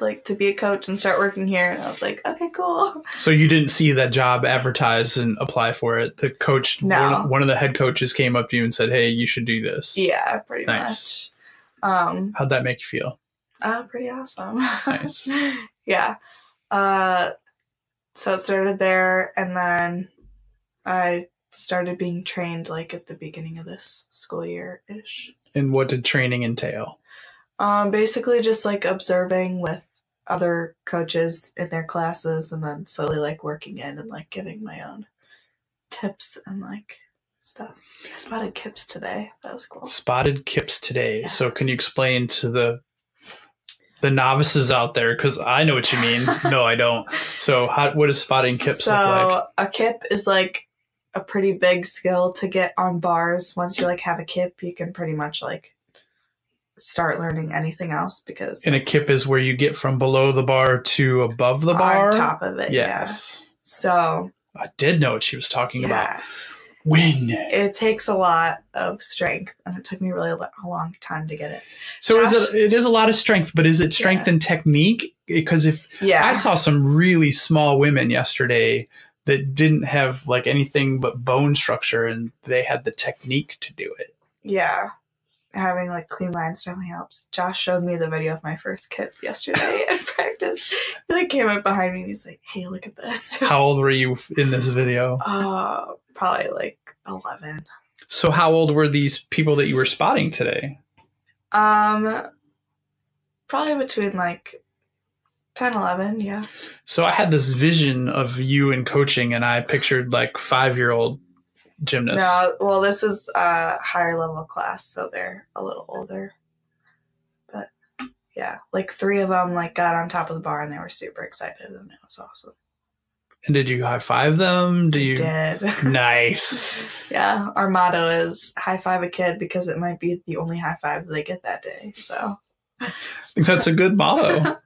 [SPEAKER 2] like to be a coach and start working here. And I was like, okay, cool.
[SPEAKER 1] So you didn't see that job advertised and apply for it? The coach,
[SPEAKER 2] no.
[SPEAKER 1] One of the head coaches came up to you and said, hey, you should do this.
[SPEAKER 2] Yeah, pretty much.
[SPEAKER 1] How'd that make you feel?
[SPEAKER 2] Pretty awesome.
[SPEAKER 1] Nice.
[SPEAKER 2] Yeah. So it started there and then I started being trained like at the beginning of this school year-ish.
[SPEAKER 1] And what did training entail?
[SPEAKER 2] Basically just like observing with other coaches in their classes, and then slowly like working in and like giving my own tips and like stuff. I spotted kips today. That was cool.
[SPEAKER 1] Spotted kips today.
[SPEAKER 2] Yes.
[SPEAKER 1] So can you explain to the novices out there? Because I know what you mean. No, I don't. So what does spotting kips look like?
[SPEAKER 2] So a kip is like a pretty big skill to get on bars. Once you like have a kip, you can pretty much like start learning anything else, because
[SPEAKER 1] And a kip is where you get from below the bar to above the bar?
[SPEAKER 2] On top of it,
[SPEAKER 1] yes.
[SPEAKER 2] Yeah. So
[SPEAKER 1] I did know what she was talking about.
[SPEAKER 2] yeah.
[SPEAKER 1] When?
[SPEAKER 2] It takes a lot of strength, and it took me really a long time to get it.
[SPEAKER 1] So
[SPEAKER 2] Josh,
[SPEAKER 1] it is a lot of strength, but is it strength and technique? Because I saw some really small women yesterday that didn't have like anything but bone structure, and they had the technique to do it.
[SPEAKER 2] Yeah. Having like clean lines definitely helps. Josh showed me the video of my first kip yesterday in practice. He like came up behind me and he's like, "Hey, look at this."
[SPEAKER 1] How old were you in this video?
[SPEAKER 2] Probably like 11.
[SPEAKER 1] So how old were these people that you were spotting today?
[SPEAKER 2] Probably between like 10, 11, yeah.
[SPEAKER 1] So I had this vision of you in coaching, and I pictured like 5-year-old gymnasts.
[SPEAKER 2] No, well, this is a higher level class, so they're a little older. But yeah, like 3 of them like got on top of the bar, and they were super excited, and it was awesome.
[SPEAKER 1] And did you high five them?
[SPEAKER 2] Did.
[SPEAKER 1] Nice.
[SPEAKER 2] Yeah, our motto is high five a kid because it might be the only high five they get that day. So
[SPEAKER 1] I think that's a good motto.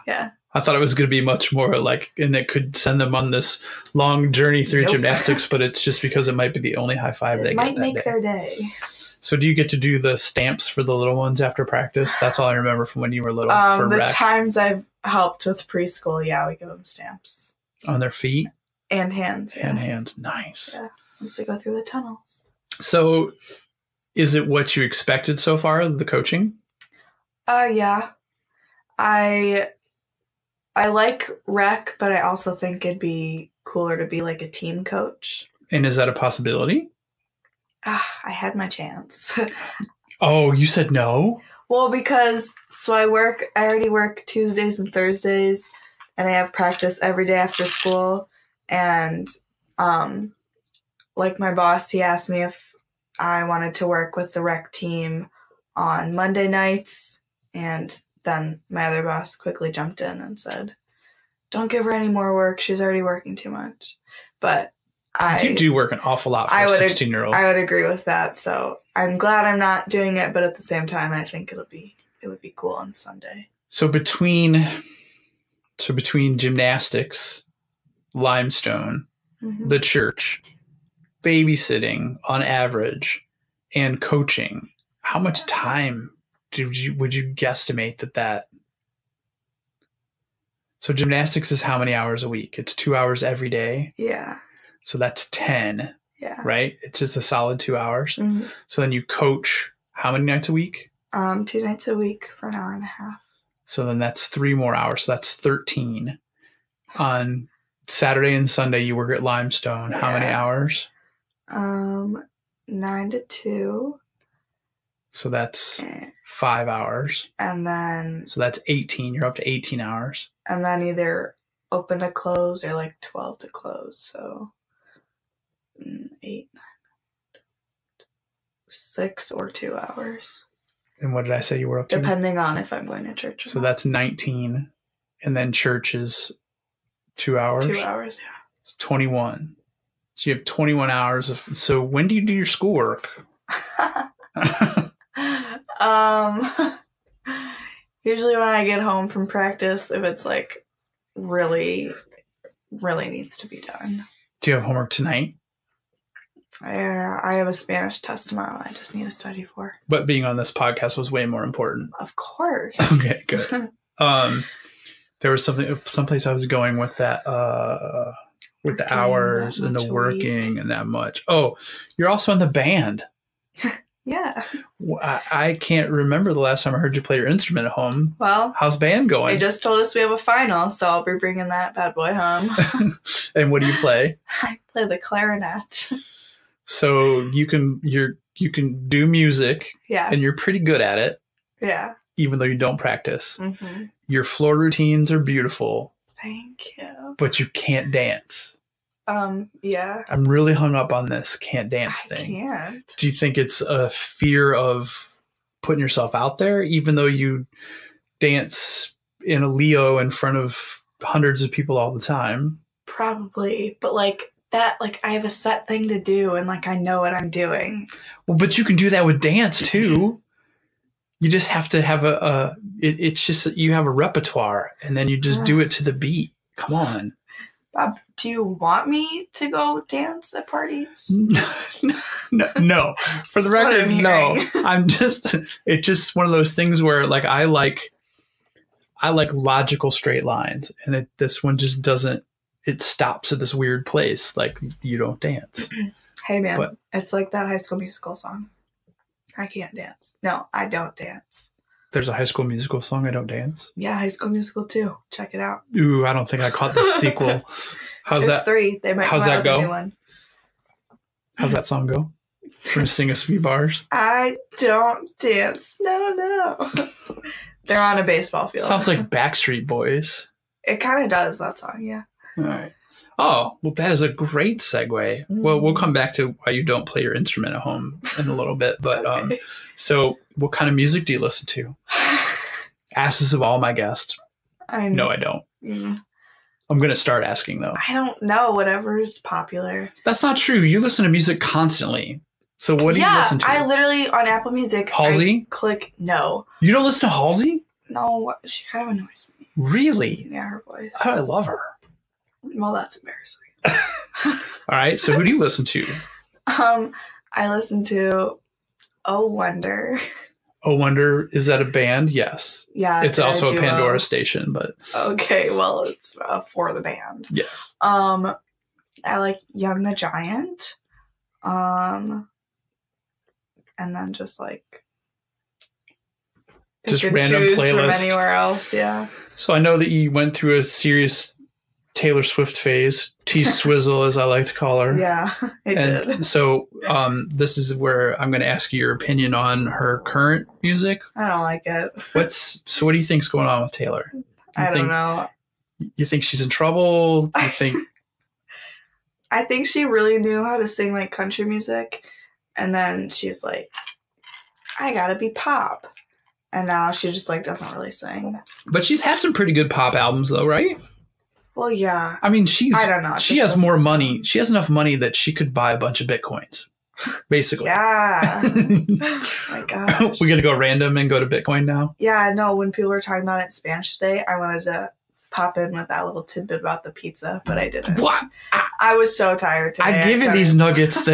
[SPEAKER 2] Yeah.
[SPEAKER 1] I thought it was going to be much more like, and it could send them on this long journey through gymnastics, but it's just because it might be the only high five they get that day.
[SPEAKER 2] It might make their day.
[SPEAKER 1] So do you get to do the stamps for the little ones after practice? That's all I remember from when you were little. For
[SPEAKER 2] the
[SPEAKER 1] rec.
[SPEAKER 2] times I've helped with preschool, yeah, we give them stamps.
[SPEAKER 1] On their feet?
[SPEAKER 2] And hands.
[SPEAKER 1] And hands. Nice.
[SPEAKER 2] Yeah. Once they go through the tunnels.
[SPEAKER 1] So is it what you expected so far, the coaching?
[SPEAKER 2] Yeah. I like rec, but I also think it'd be cooler to be like a team coach.
[SPEAKER 1] And is that a possibility?
[SPEAKER 2] I had my chance.
[SPEAKER 1] Oh, you said no?
[SPEAKER 2] Well, because I already work Tuesdays and Thursdays, and I have practice every day after school. And like my boss, he asked me if I wanted to work with the rec team on Monday nights, and then my other boss quickly jumped in and said, "Don't give her any more work. She's already working too much." But
[SPEAKER 1] you do work an awful lot for a 16-year-old.
[SPEAKER 2] I would agree with that. So I'm glad I'm not doing it, but at the same time, I think it would be cool on Sunday.
[SPEAKER 1] So between gymnastics, Limestone, the church, babysitting on average, and coaching, how much time would you guesstimate that? So gymnastics is how many hours a week? It's 2 hours every day.
[SPEAKER 2] Yeah.
[SPEAKER 1] So that's 10.
[SPEAKER 2] Yeah.
[SPEAKER 1] Right? It's just a solid 2 hours.
[SPEAKER 2] Mm-hmm.
[SPEAKER 1] So then you coach how many nights a week?
[SPEAKER 2] 2 nights a week for an hour and a half.
[SPEAKER 1] So then that's 3 more hours. So that's 13. On Saturday and Sunday, you work at Limestone. Yeah. How many hours?
[SPEAKER 2] 9 to 2.
[SPEAKER 1] So that's 5 hours.
[SPEAKER 2] And then...
[SPEAKER 1] So that's 18. You're up to 18 hours.
[SPEAKER 2] And then either open to close or like 12 to close. So 8, 9, 6 or 2 hours.
[SPEAKER 1] And what did I say you were up to?
[SPEAKER 2] Depending on if I'm going to church or
[SPEAKER 1] So
[SPEAKER 2] not.
[SPEAKER 1] that's 19. And then church is 2 hours?
[SPEAKER 2] 2 hours, yeah.
[SPEAKER 1] It's 21. So you have 21 hours of... So when do you do your schoolwork?
[SPEAKER 2] Usually when I get home from practice, if it's like really, really needs to be done.
[SPEAKER 1] Do you have homework tonight?
[SPEAKER 2] I have a Spanish test tomorrow I just need to study for.
[SPEAKER 1] But being on this podcast was way more important.
[SPEAKER 2] Of course.
[SPEAKER 1] Okay, good. There was someplace I was going with that, with the hours and the working and that much. Oh, you're also in the band.
[SPEAKER 2] Yeah.
[SPEAKER 1] I can't remember the last time I heard you play your instrument at home.
[SPEAKER 2] Well,
[SPEAKER 1] how's band going?
[SPEAKER 2] They just told us we have a final, so I'll be bringing that bad boy home.
[SPEAKER 1] And what do you play?
[SPEAKER 2] I play the clarinet.
[SPEAKER 1] So you can do music.
[SPEAKER 2] Yeah.
[SPEAKER 1] And you're pretty good at it.
[SPEAKER 2] Yeah.
[SPEAKER 1] Even though you don't practice.
[SPEAKER 2] Mm-hmm.
[SPEAKER 1] your floor routines are beautiful,
[SPEAKER 2] Thank you.
[SPEAKER 1] but you can't dance.
[SPEAKER 2] Yeah.
[SPEAKER 1] I'm really hung up on this can't dance
[SPEAKER 2] I
[SPEAKER 1] thing.
[SPEAKER 2] can't.
[SPEAKER 1] Do you think it's a fear of putting yourself out there, even though you dance in a Leo in front of hundreds of people all the time?
[SPEAKER 2] Probably, but like that, like I have a set thing to do, and like I know what I'm doing.
[SPEAKER 1] Well, but you can do that with dance too. You just have to have it's just that you have a repertoire, and then you just do it to the beat. Come on.
[SPEAKER 2] Bob, do you want me to go dance at parties?
[SPEAKER 1] No. For the record, no. It's just one of those things where like I like logical straight lines, and this one just doesn't. It stops at this weird place. Like you don't dance.
[SPEAKER 2] Hey man, it's like that High School Musical song. I can't dance. No, I don't dance.
[SPEAKER 1] There's a High School Musical song, I Don't Dance?
[SPEAKER 2] Yeah, High School Musical 2. Check it out.
[SPEAKER 1] Ooh, I don't think I caught the sequel. How's
[SPEAKER 2] There's
[SPEAKER 1] that?
[SPEAKER 2] 3. They might
[SPEAKER 1] how's that go?
[SPEAKER 2] A new one.
[SPEAKER 1] How's that song go? We're going to sing us a few bars.
[SPEAKER 2] I don't dance. No. They're on a baseball field.
[SPEAKER 1] Sounds like Backstreet Boys.
[SPEAKER 2] It kind of does, that song, yeah.
[SPEAKER 1] All right. Oh, well, that is a great segue. Well, we'll come back to why you don't play your instrument at home in a little bit. But
[SPEAKER 2] okay.
[SPEAKER 1] So what kind of music do you listen to? Asses of all my guests. No, I don't. I'm going to start asking, though.
[SPEAKER 2] I don't know. Whatever's popular.
[SPEAKER 1] That's not true. You listen to music constantly. So what do you listen to?
[SPEAKER 2] I literally, on Apple Music,
[SPEAKER 1] Halsey?
[SPEAKER 2] Click no.
[SPEAKER 1] You don't listen to Halsey?
[SPEAKER 2] No, she kind of annoys me.
[SPEAKER 1] Really?
[SPEAKER 2] Yeah, her voice.
[SPEAKER 1] Oh, I love her.
[SPEAKER 2] Well, that's embarrassing.
[SPEAKER 1] All right. So who do you listen to?
[SPEAKER 2] I listen to Oh Wonder.
[SPEAKER 1] Oh Wonder, is that a band? Yes.
[SPEAKER 2] Yeah.
[SPEAKER 1] It's also a Pandora station, but
[SPEAKER 2] okay, well, it's for the band.
[SPEAKER 1] Yes.
[SPEAKER 2] I like Young the Giant. And then just like
[SPEAKER 1] just random playlists
[SPEAKER 2] from anywhere else. Yeah.
[SPEAKER 1] So I know that you went through a serious Taylor Swift phase, T-Swizzle as I like to call her.
[SPEAKER 2] Yeah, I did.
[SPEAKER 1] So this is where I'm going to ask you your opinion on her current music.
[SPEAKER 2] I don't like it.
[SPEAKER 1] So what do you think's going on with Taylor?
[SPEAKER 2] I don't know.
[SPEAKER 1] You think she's in trouble? You think?
[SPEAKER 2] I think she really knew how to sing like country music, and then she's like, I gotta be pop. And now she just like doesn't really sing.
[SPEAKER 1] But she's had some pretty good pop albums though, right?
[SPEAKER 2] Well, yeah.
[SPEAKER 1] I mean, I
[SPEAKER 2] don't know.
[SPEAKER 1] She has more money. She has enough money that she could buy a bunch of Bitcoins, basically.
[SPEAKER 2] Yeah. Oh my gosh.
[SPEAKER 1] We're going to go random and go to Bitcoin now?
[SPEAKER 2] Yeah, no, when people were talking about it in Spanish today, I wanted to pop in with that little tidbit about the pizza, but I didn't.
[SPEAKER 1] What?
[SPEAKER 2] I was so tired today.
[SPEAKER 1] I give you these nuggets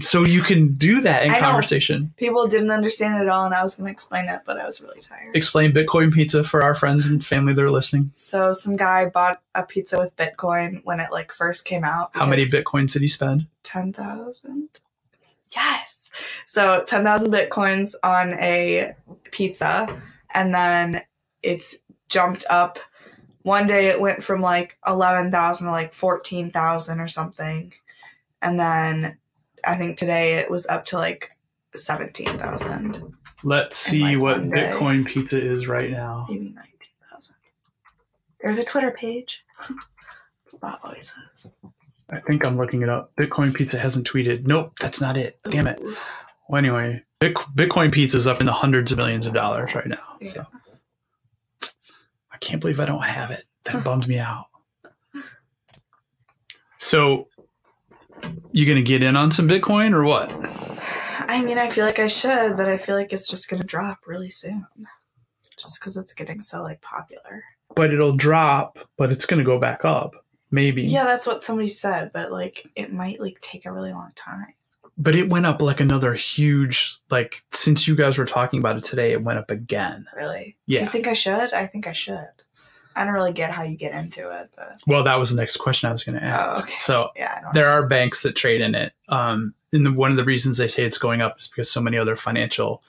[SPEAKER 1] so you can do that in conversation.
[SPEAKER 2] People didn't understand it at all, and I was going to explain it, but I was really tired.
[SPEAKER 1] Explain Bitcoin pizza for our friends and family that are listening.
[SPEAKER 2] So some guy bought a pizza with Bitcoin when it like first came out.
[SPEAKER 1] How many Bitcoins did he spend?
[SPEAKER 2] 10,000. Yes. So 10,000 Bitcoins on a pizza, and then it's jumped up. One day it went from like 11,000 to like 14,000 or something. And then I think today it was up to like 17,000.
[SPEAKER 1] Let's see what Bitcoin pizza is right now.
[SPEAKER 2] Maybe 19,000. There's a Twitter page. Bob always says.
[SPEAKER 1] I think I'm looking it up. Bitcoin pizza hasn't tweeted. Nope, that's not it. Damn it. Well, anyway, Bitcoin pizza is up in the hundreds of millions of dollars right now. Yeah. So. I can't believe I don't have it. That bums me out. So, you going to get in on some Bitcoin or what?
[SPEAKER 2] I mean, I feel like I should, but I feel like it's just going to drop really soon. Just because it's getting so, like, popular.
[SPEAKER 1] But it'll drop, but it's going to go back up. Maybe.
[SPEAKER 2] Yeah, that's what somebody said, but, like, it might, like, take a really long time.
[SPEAKER 1] But it went up like another huge, like, since you guys were talking about it today, it went up again.
[SPEAKER 2] Really?
[SPEAKER 1] Yeah.
[SPEAKER 2] Do you think I should? I think I should. I don't really get how you get into it. But.
[SPEAKER 1] Well, that was the next question I was going to ask.
[SPEAKER 2] Oh, okay.
[SPEAKER 1] So there are banks that trade in it. And one of the reasons they say it's going up is because so many other financial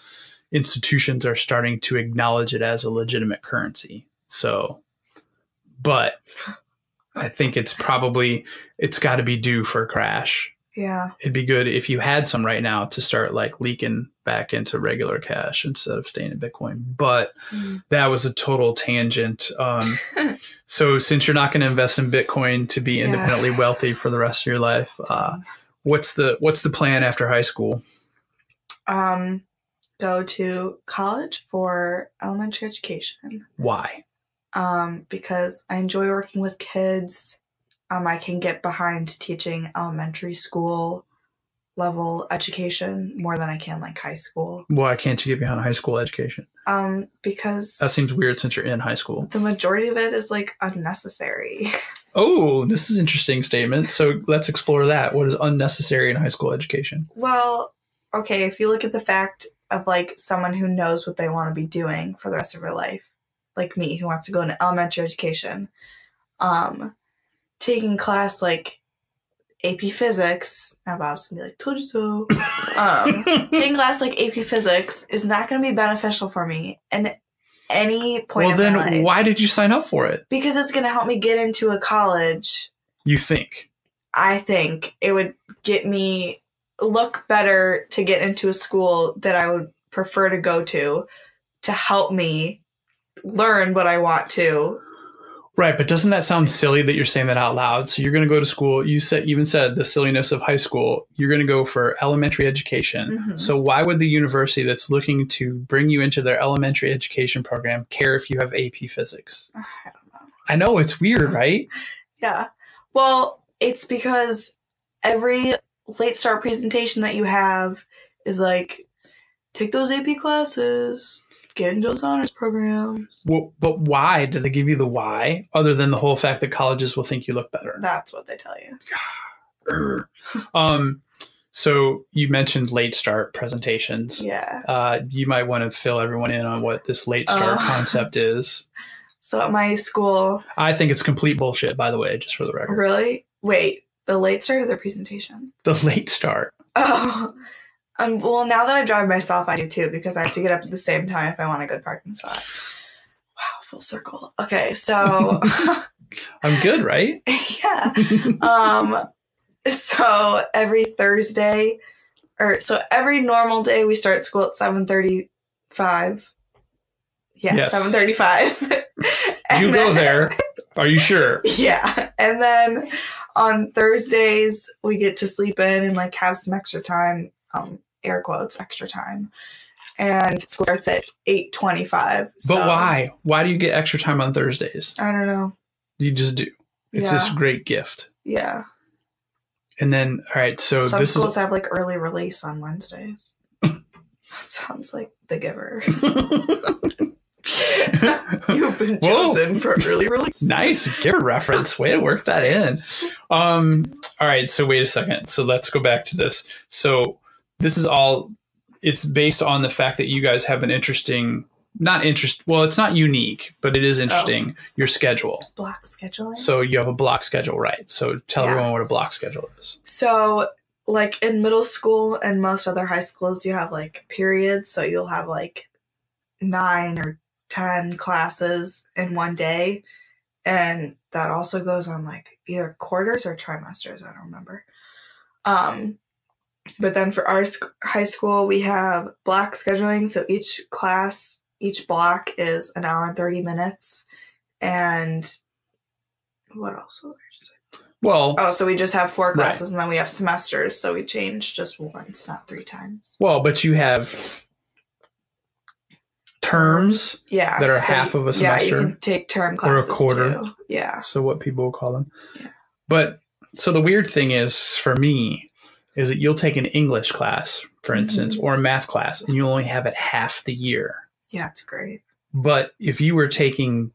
[SPEAKER 1] institutions are starting to acknowledge it as a legitimate currency. So, but I think it's got to be due for a crash.
[SPEAKER 2] Yeah.
[SPEAKER 1] It'd be good if you had some right now to start like leaking back into regular cash instead of staying in Bitcoin. But that was a total tangent. So since you're not going to invest in Bitcoin to be independently wealthy for the rest of your life, what's the plan after high school?
[SPEAKER 2] Go to college for elementary education.
[SPEAKER 1] Why?
[SPEAKER 2] Because I enjoy working with kids. I can get behind teaching elementary school level education more than I can like high school.
[SPEAKER 1] Why can't you get behind high school education?
[SPEAKER 2] Because
[SPEAKER 1] that seems weird since you're in high school.
[SPEAKER 2] The majority of it is like unnecessary.
[SPEAKER 1] Oh, this is an interesting statement. So let's explore that. What is unnecessary in high school education?
[SPEAKER 2] Well, okay, if you look at the fact of like someone who knows what they want to be doing for the rest of their life, like me who wants to go into elementary education, taking class like AP Physics. Now Bob's gonna be like, told you so. Taking class like AP Physics is not gonna be beneficial for me in any point of my life. Well, then
[SPEAKER 1] why did you sign up for it?
[SPEAKER 2] Because it's gonna help me get into a college.
[SPEAKER 1] You think?
[SPEAKER 2] I think it would get me look better to get into a school that I would prefer to go to help me learn what I want to.
[SPEAKER 1] Right, but doesn't that sound silly that you're saying that out loud? So you're going to go to school. You even said the silliness of high school. You're going to go for elementary education. Mm-hmm. So why would the university that's looking to bring you into their elementary education program care if you have AP Physics?
[SPEAKER 2] I don't know.
[SPEAKER 1] I know, it's weird, right?
[SPEAKER 2] Yeah. Well, it's because every late start presentation that you have is like, take those AP classes. Get into those honors programs.
[SPEAKER 1] Well, but why? Did they give you the why? Other than the whole fact that colleges will think you look better.
[SPEAKER 2] That's what they tell you.
[SPEAKER 1] So you mentioned late start presentations.
[SPEAKER 2] Yeah.
[SPEAKER 1] You might want to fill everyone in on what this late start concept is.
[SPEAKER 2] So at my school...
[SPEAKER 1] I think it's complete bullshit, by the way, just for the record.
[SPEAKER 2] Really? Wait, the late start or the presentation?
[SPEAKER 1] The late start.
[SPEAKER 2] Oh, well, now that I drive myself, I do too, because I have to get up at the same time if I want a good parking spot. Wow, full circle. Okay, so...
[SPEAKER 1] I'm good, right?
[SPEAKER 2] Yeah. So every Thursday, every normal day, we start school at 7:35. Yeah, yes. 7:35.
[SPEAKER 1] You go there. Are you sure?
[SPEAKER 2] Yeah. And then on Thursdays, we get to sleep in and like have some extra time. Air quotes, extra time. And school starts at 8:25. So.
[SPEAKER 1] But why? Why do you get extra time on Thursdays?
[SPEAKER 2] I don't know.
[SPEAKER 1] You just do. It's this great gift.
[SPEAKER 2] Yeah.
[SPEAKER 1] And then, all right, so
[SPEAKER 2] some
[SPEAKER 1] this
[SPEAKER 2] schools have like early release on Wednesdays. That sounds like The Giver. You've been chosen for early release.
[SPEAKER 1] Nice Giver reference. Way to work that in. All right, so wait a second. So let's go back to this. So this is all, it's based on the fact that you guys have an interesting, well, it's not unique, but it is interesting, your schedule.
[SPEAKER 2] Block scheduling?
[SPEAKER 1] So you have a block schedule, right? So tell everyone what a block schedule is.
[SPEAKER 2] So like in middle school and most other high schools, you have like periods. So you'll have like 9 or 10 classes in one day. And that also goes on like either quarters or trimesters. I don't remember. But then for our high school, we have block scheduling. So each block is an hour and 30 minutes. And what else was I just saying?
[SPEAKER 1] Well,
[SPEAKER 2] so we just have 4 classes and then we have semesters. So we change just once, not 3 times.
[SPEAKER 1] Well, but you have terms that are half of a semester.
[SPEAKER 2] Yeah, you can take term classes
[SPEAKER 1] or a quarter.
[SPEAKER 2] Too. Yeah.
[SPEAKER 1] So what people will call them.
[SPEAKER 2] Yeah.
[SPEAKER 1] But so the weird thing is for me is that you'll take an English class, for instance, or a math class, and you only have it half the year.
[SPEAKER 2] Yeah, it's great.
[SPEAKER 1] But if you were taking,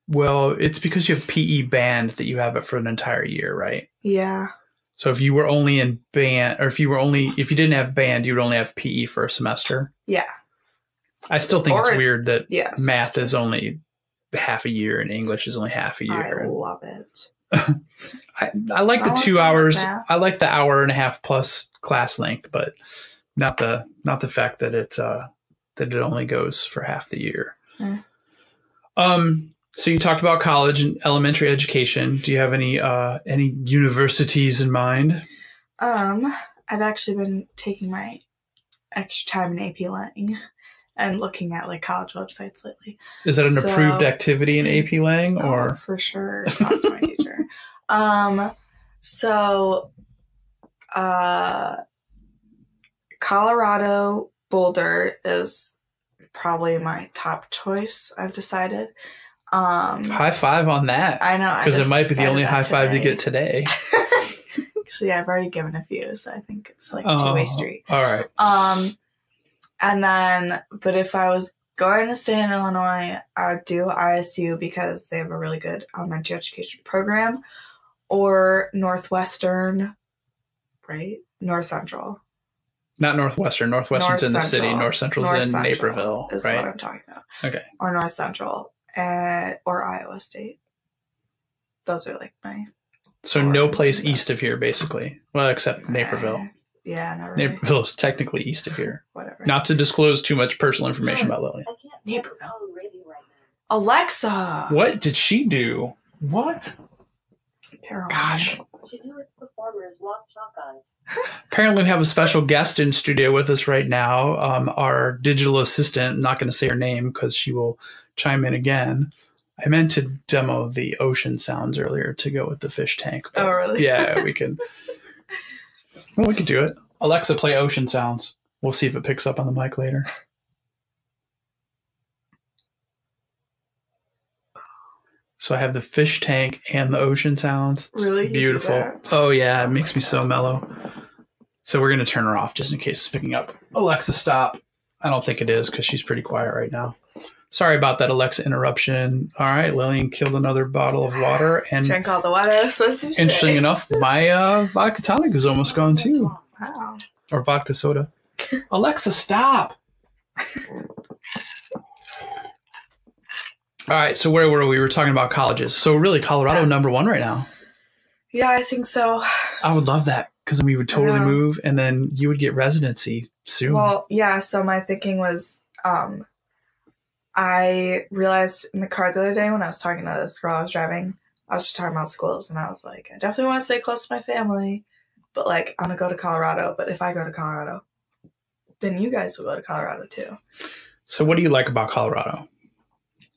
[SPEAKER 1] well, it's because you have PE band that you have it for an entire year, right?
[SPEAKER 2] Yeah.
[SPEAKER 1] So if you were only in band, or if you didn't have band, you would only have PE for a semester.
[SPEAKER 2] Yeah.
[SPEAKER 1] I still think it's weird that math is only half a year and English is only half a year.
[SPEAKER 2] I love it.
[SPEAKER 1] I like the 2 hours. I like the hour and a half plus class length, but not the fact that it only goes for half the year. So you talked about college and elementary education. Do you have any universities in mind?
[SPEAKER 2] I've actually been taking my extra time in AP Lang and looking at like college websites lately.
[SPEAKER 1] Is that an approved activity in AP Lang, or?
[SPEAKER 2] Oh, for sure. Talk to my teacher. Colorado Boulder is probably my top choice, I've decided.
[SPEAKER 1] High five on that.
[SPEAKER 2] I know.
[SPEAKER 1] Because it might be the only high five to get today.
[SPEAKER 2] Actually, I've already given a few, so I think it's like two-way street.
[SPEAKER 1] All right.
[SPEAKER 2] And then, but if I was going to stay in Illinois, I would do ISU because they have a really good elementary education program, or Northwestern, right? North Central.
[SPEAKER 1] Not Northwestern. Northwestern's in the city. North Central's in Naperville,
[SPEAKER 2] is
[SPEAKER 1] right?
[SPEAKER 2] What I'm talking about.
[SPEAKER 1] Okay.
[SPEAKER 2] Or North Central, or Iowa State. Those are like my...
[SPEAKER 1] So no place east of here, basically. Well, except Naperville.
[SPEAKER 2] Yeah, not really.
[SPEAKER 1] Naperville is technically east of here.
[SPEAKER 2] Whatever.
[SPEAKER 1] Not to disclose too much personal information about Lillian.
[SPEAKER 2] Naperville. Alexa!
[SPEAKER 1] What did she do? What?
[SPEAKER 2] Caroline.
[SPEAKER 1] Gosh.
[SPEAKER 3] She do its performers walk chalk eyes.
[SPEAKER 1] Apparently we have a special guest in studio with us right now. Our digital assistant, I'm not going to say her name because she will chime in again. I meant to demo the ocean sounds earlier to go with the fish tank.
[SPEAKER 2] Oh, really?
[SPEAKER 1] Yeah, we can. Well, we could do it. Alexa, play ocean sounds. We'll see if it picks up on the mic later. So I have the fish tank and the ocean sounds. It's
[SPEAKER 2] really?
[SPEAKER 1] beautiful. Oh, yeah. It makes me so mellow. So we're going to turn her off just in case it's picking up. Alexa, stop. I don't think it is because she's pretty quiet right now. Sorry about that, Alexa, interruption. All right. Lillian killed another bottle of water. And
[SPEAKER 2] drank all the water I was supposed to drink.
[SPEAKER 1] Interesting enough, my vodka tonic is almost gone too.
[SPEAKER 2] Wow.
[SPEAKER 1] Or vodka soda. Alexa, stop. All right, so where were we? We were talking about colleges. So really, Colorado #1 right now.
[SPEAKER 2] Yeah, I think so.
[SPEAKER 1] I would love that because then we would totally move, and then you would get residency soon.
[SPEAKER 2] Well, yeah. So my thinking was, I realized in the car the other day when I was talking to this girl I was driving, I was just talking about schools, and I was like, I definitely want to stay close to my family, but like I'm gonna go to Colorado. But if I go to Colorado, then you guys will go to Colorado too.
[SPEAKER 1] So what do you like about Colorado?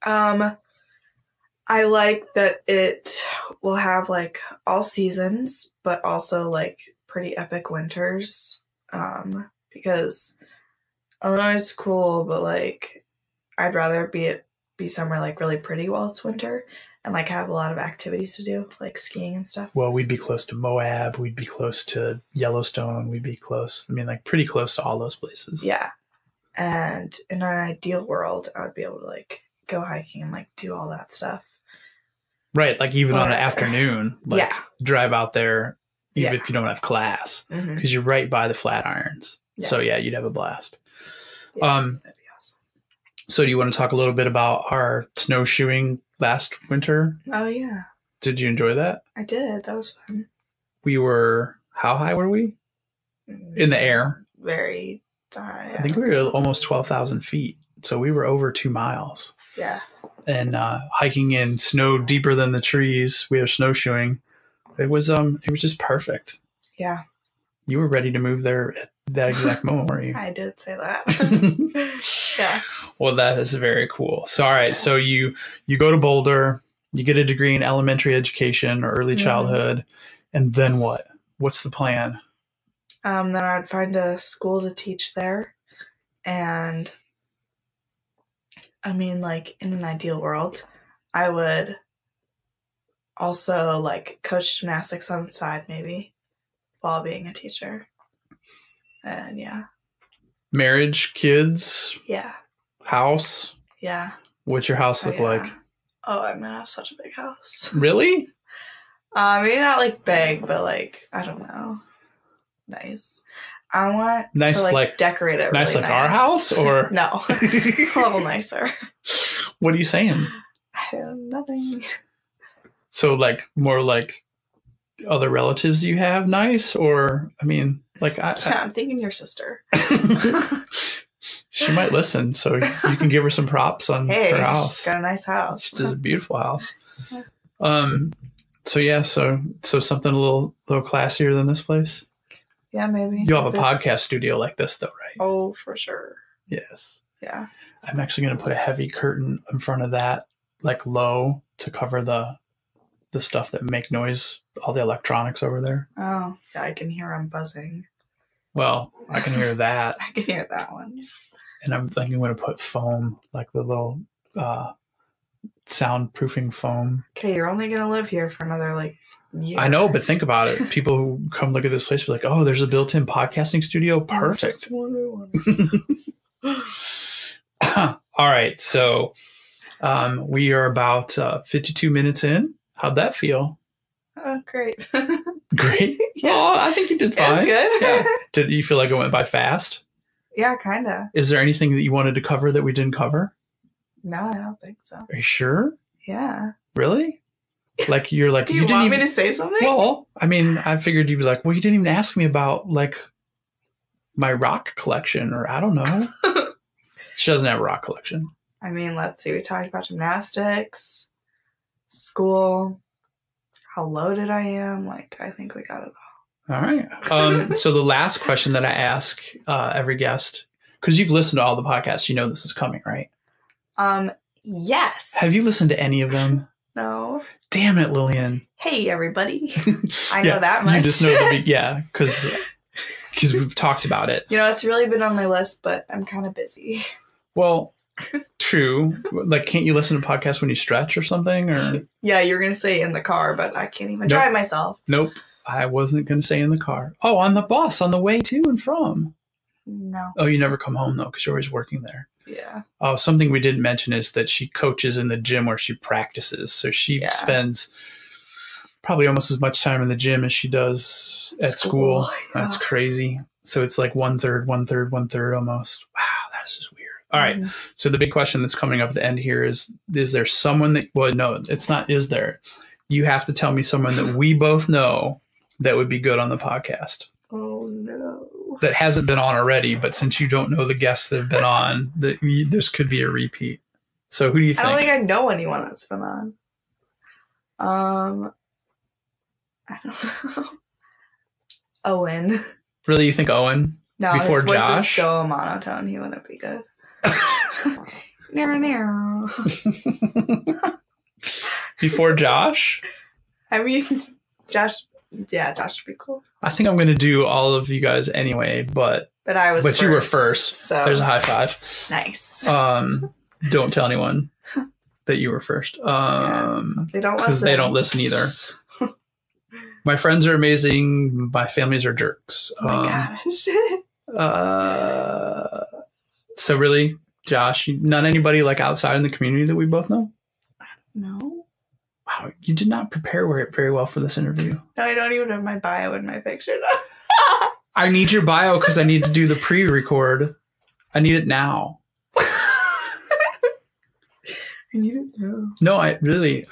[SPEAKER 2] I like that it will have like all seasons, but also like pretty epic winters. Because Illinois is cool, but like I'd rather be somewhere like really pretty while it's winter and like have a lot of activities to do, like skiing and stuff.
[SPEAKER 1] Well, we'd be close to Moab, we'd be close to Yellowstone, we'd be close. I mean, like pretty close to all those places.
[SPEAKER 2] Yeah. And in an ideal world, I would be able to like go hiking and like do all that stuff.
[SPEAKER 1] Right, like even on an afternoon, like drive out there, even if you don't have class, because you're right by the Flatirons. Yeah. So yeah, you'd have a blast. Yeah, that'd be awesome. So do you want to talk a little bit about our snowshoeing last winter?
[SPEAKER 2] Oh yeah.
[SPEAKER 1] Did you enjoy that?
[SPEAKER 2] I did. That was fun.
[SPEAKER 1] We were, how high were we? In the air.
[SPEAKER 2] Very high.
[SPEAKER 1] I think we were almost 12,000 feet. So we were over 2 miles.
[SPEAKER 2] Yeah.
[SPEAKER 1] And hiking in snow deeper than the trees. We were snowshoeing. It was just perfect.
[SPEAKER 2] Yeah.
[SPEAKER 1] You were ready to move there at that exact moment, weren't you?
[SPEAKER 2] I did say that. Yeah.
[SPEAKER 1] Well, that is very cool. So all right, so you go to Boulder, you get a degree in elementary education or early childhood, and then what? What's the plan?
[SPEAKER 2] Then I'd find a school to teach there, and I mean, like, in an ideal world, I would also, like, coach gymnastics on the side, maybe, while being a teacher. And, yeah.
[SPEAKER 1] Marriage, kids?
[SPEAKER 2] Yeah.
[SPEAKER 1] House?
[SPEAKER 2] Yeah.
[SPEAKER 1] What's your house look like?
[SPEAKER 2] Oh, I'm going to have such a big house.
[SPEAKER 1] Really?
[SPEAKER 2] Maybe not, like, big, but, like, I don't know. Nice. I want to like decorate it.
[SPEAKER 1] Nice,
[SPEAKER 2] really
[SPEAKER 1] like our house, or
[SPEAKER 2] no, a little nicer.
[SPEAKER 1] What are you saying?
[SPEAKER 2] Nothing.
[SPEAKER 1] So, like more like other relatives you have, nice, or I mean, like
[SPEAKER 2] I'm thinking your sister.
[SPEAKER 1] She might listen, so you can give her some props on her house.
[SPEAKER 2] She's got a nice house.
[SPEAKER 1] She's a beautiful house. So yeah, so something a little classier than this place.
[SPEAKER 2] Yeah, maybe.
[SPEAKER 1] You'll have a podcast studio like this, though, right?
[SPEAKER 2] Oh, for sure.
[SPEAKER 1] Yes.
[SPEAKER 2] Yeah.
[SPEAKER 1] I'm actually going to put a heavy curtain in front of that, like low, to cover the stuff that make noise, all the electronics over there.
[SPEAKER 2] Oh, yeah, I can hear them buzzing.
[SPEAKER 1] Well, I can hear that.
[SPEAKER 2] I can hear that one.
[SPEAKER 1] And I'm thinking I'm going to put foam, like the little soundproofing foam.
[SPEAKER 2] Okay, you're only going to live here for another, like, year.
[SPEAKER 1] I know, but think about it. People who come look at this place are like, oh, there's a built-in podcasting studio. Perfect. All right. So we are about 52 minutes in. How'd that feel?
[SPEAKER 2] Oh, great.
[SPEAKER 1] Great.
[SPEAKER 2] Yeah.
[SPEAKER 1] Oh, I think you did fine.
[SPEAKER 2] It was good.
[SPEAKER 1] Yeah. Did you feel like it went by fast?
[SPEAKER 2] Yeah, kind of.
[SPEAKER 1] Is there anything that you wanted to cover that we didn't cover?
[SPEAKER 2] No, I don't think so.
[SPEAKER 1] Are you sure?
[SPEAKER 2] Yeah.
[SPEAKER 1] Really? Like you're like,
[SPEAKER 2] Do you want me to say something?
[SPEAKER 1] Well, I mean, I figured you'd be like, well, you didn't even ask me about like my rock collection, or I don't know. She doesn't have a rock collection.
[SPEAKER 2] I mean, let's see. We talked about gymnastics, school, how loaded I am. Like, I think we got it all.
[SPEAKER 1] All right. So the last question that I ask every guest, because you've listened to all the podcasts, you know this is coming, right?
[SPEAKER 2] Yes.
[SPEAKER 1] Have you listened to any of them?
[SPEAKER 2] No.
[SPEAKER 1] Damn it, Lillian.
[SPEAKER 2] Hey, everybody. I know that much.
[SPEAKER 1] You just know because we've talked about it.
[SPEAKER 2] You know, it's really been on my list, but I'm kind of busy.
[SPEAKER 1] Well, true. Like, can't you listen to podcasts when you stretch or something? Or
[SPEAKER 2] Yeah, you're going to say in the car, but I can't even drive myself.
[SPEAKER 1] Nope. I wasn't going to say in the car. Oh, on the bus, on the way to and from.
[SPEAKER 2] No.
[SPEAKER 1] Oh, you never come home, though, because you're always working there.
[SPEAKER 2] Yeah.
[SPEAKER 1] Oh, something we didn't mention is that she coaches in the gym where she practices. So she spends probably almost as much time in the gym as she does at school.
[SPEAKER 2] Yeah.
[SPEAKER 1] That's crazy. So it's like 1/3, 1/3, 1/3 almost. Wow, that's just weird. All right. So the big question that's coming up at the end here is there someone that, well, no, it's not, is there? You have to tell me someone that we both know that would be good on the podcast.
[SPEAKER 2] Oh, no.
[SPEAKER 1] That hasn't been on already, but since you don't know the guests that have been on, this could be a repeat. So who do you think?
[SPEAKER 2] I don't think I know anyone that's been on. I don't know. Owen.
[SPEAKER 1] Really, you think Owen?
[SPEAKER 2] No,
[SPEAKER 1] before
[SPEAKER 2] his voice
[SPEAKER 1] Josh?
[SPEAKER 2] is so monotone. He wouldn't be good.
[SPEAKER 1] Before Josh?
[SPEAKER 2] I mean, Josh would be cool.
[SPEAKER 1] I think I'm going to do all of you guys anyway, but you were first.
[SPEAKER 2] So
[SPEAKER 1] there's a high five.
[SPEAKER 2] Nice.
[SPEAKER 1] Don't tell anyone that you were first.
[SPEAKER 2] They don't listen.
[SPEAKER 1] Because they don't listen either. My friends are amazing. My families are jerks.
[SPEAKER 2] Oh my gosh.
[SPEAKER 1] So really, Josh, not anybody like outside in the community that we both know?
[SPEAKER 2] No.
[SPEAKER 1] Wow, you did not prepare very well for this interview.
[SPEAKER 2] No, I don't even have my bio in my picture.
[SPEAKER 1] I need your bio because I need to do the pre-record. I need it now.
[SPEAKER 2] I need it now.
[SPEAKER 1] No, I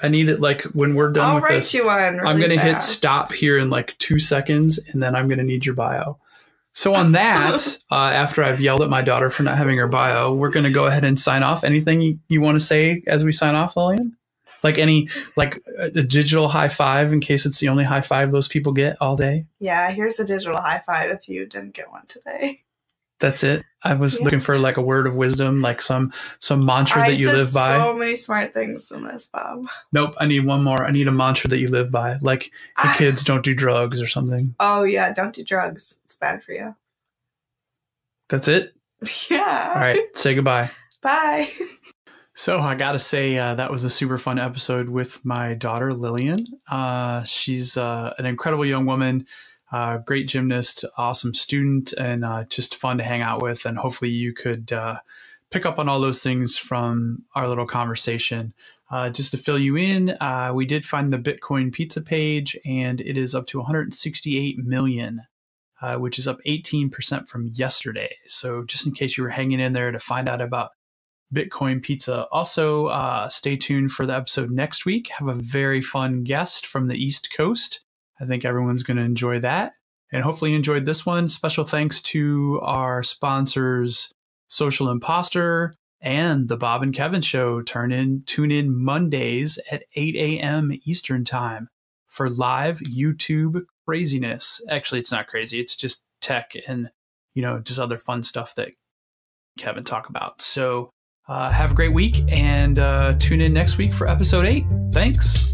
[SPEAKER 1] need it like when we're done with this.
[SPEAKER 2] I'll write you one really
[SPEAKER 1] I'm going to hit
[SPEAKER 2] fast.
[SPEAKER 1] stop here in like 2 seconds, and then I'm going to need your bio. So on that, after I've yelled at my daughter for not having her bio, we're going to go ahead and sign off. Anything you want to say as we sign off, Lillian? Like a digital high five in case it's the only high five those people get all day?
[SPEAKER 2] Yeah, here's a digital high five if you didn't get one today.
[SPEAKER 1] That's it. I was looking for like a word of wisdom, like some mantra that you live by.
[SPEAKER 2] So many smart things in this, Bob.
[SPEAKER 1] Nope. I need one more. I need a mantra that you live by. Like the kids don't do drugs or something.
[SPEAKER 2] Oh yeah, don't do drugs. It's bad for you.
[SPEAKER 1] That's it?
[SPEAKER 2] Yeah.
[SPEAKER 1] All right. Say goodbye.
[SPEAKER 2] Bye.
[SPEAKER 1] So I got to say that was a super fun episode with my daughter, Lillian. She's an incredible young woman. Great gymnast, awesome student, and just fun to hang out with. And hopefully you could pick up on all those things from our little conversation. Just to fill you in, we did find the Bitcoin pizza page, and it is up to 168 million, which is up 18% from yesterday. So just in case you were hanging in there to find out about Bitcoin pizza. Also, stay tuned for the episode next week. Have a very fun guest from the East Coast. I think everyone's going to enjoy that, and hopefully you enjoyed this one. Special thanks to our sponsors, Social Imposter and the Bob and Kevin Show. Tune in Mondays at 8 a.m. Eastern Time for live YouTube craziness. Actually, it's not crazy. It's just tech and, just other fun stuff that Kevin talk about. So have a great week and tune in next week for episode 8. Thanks.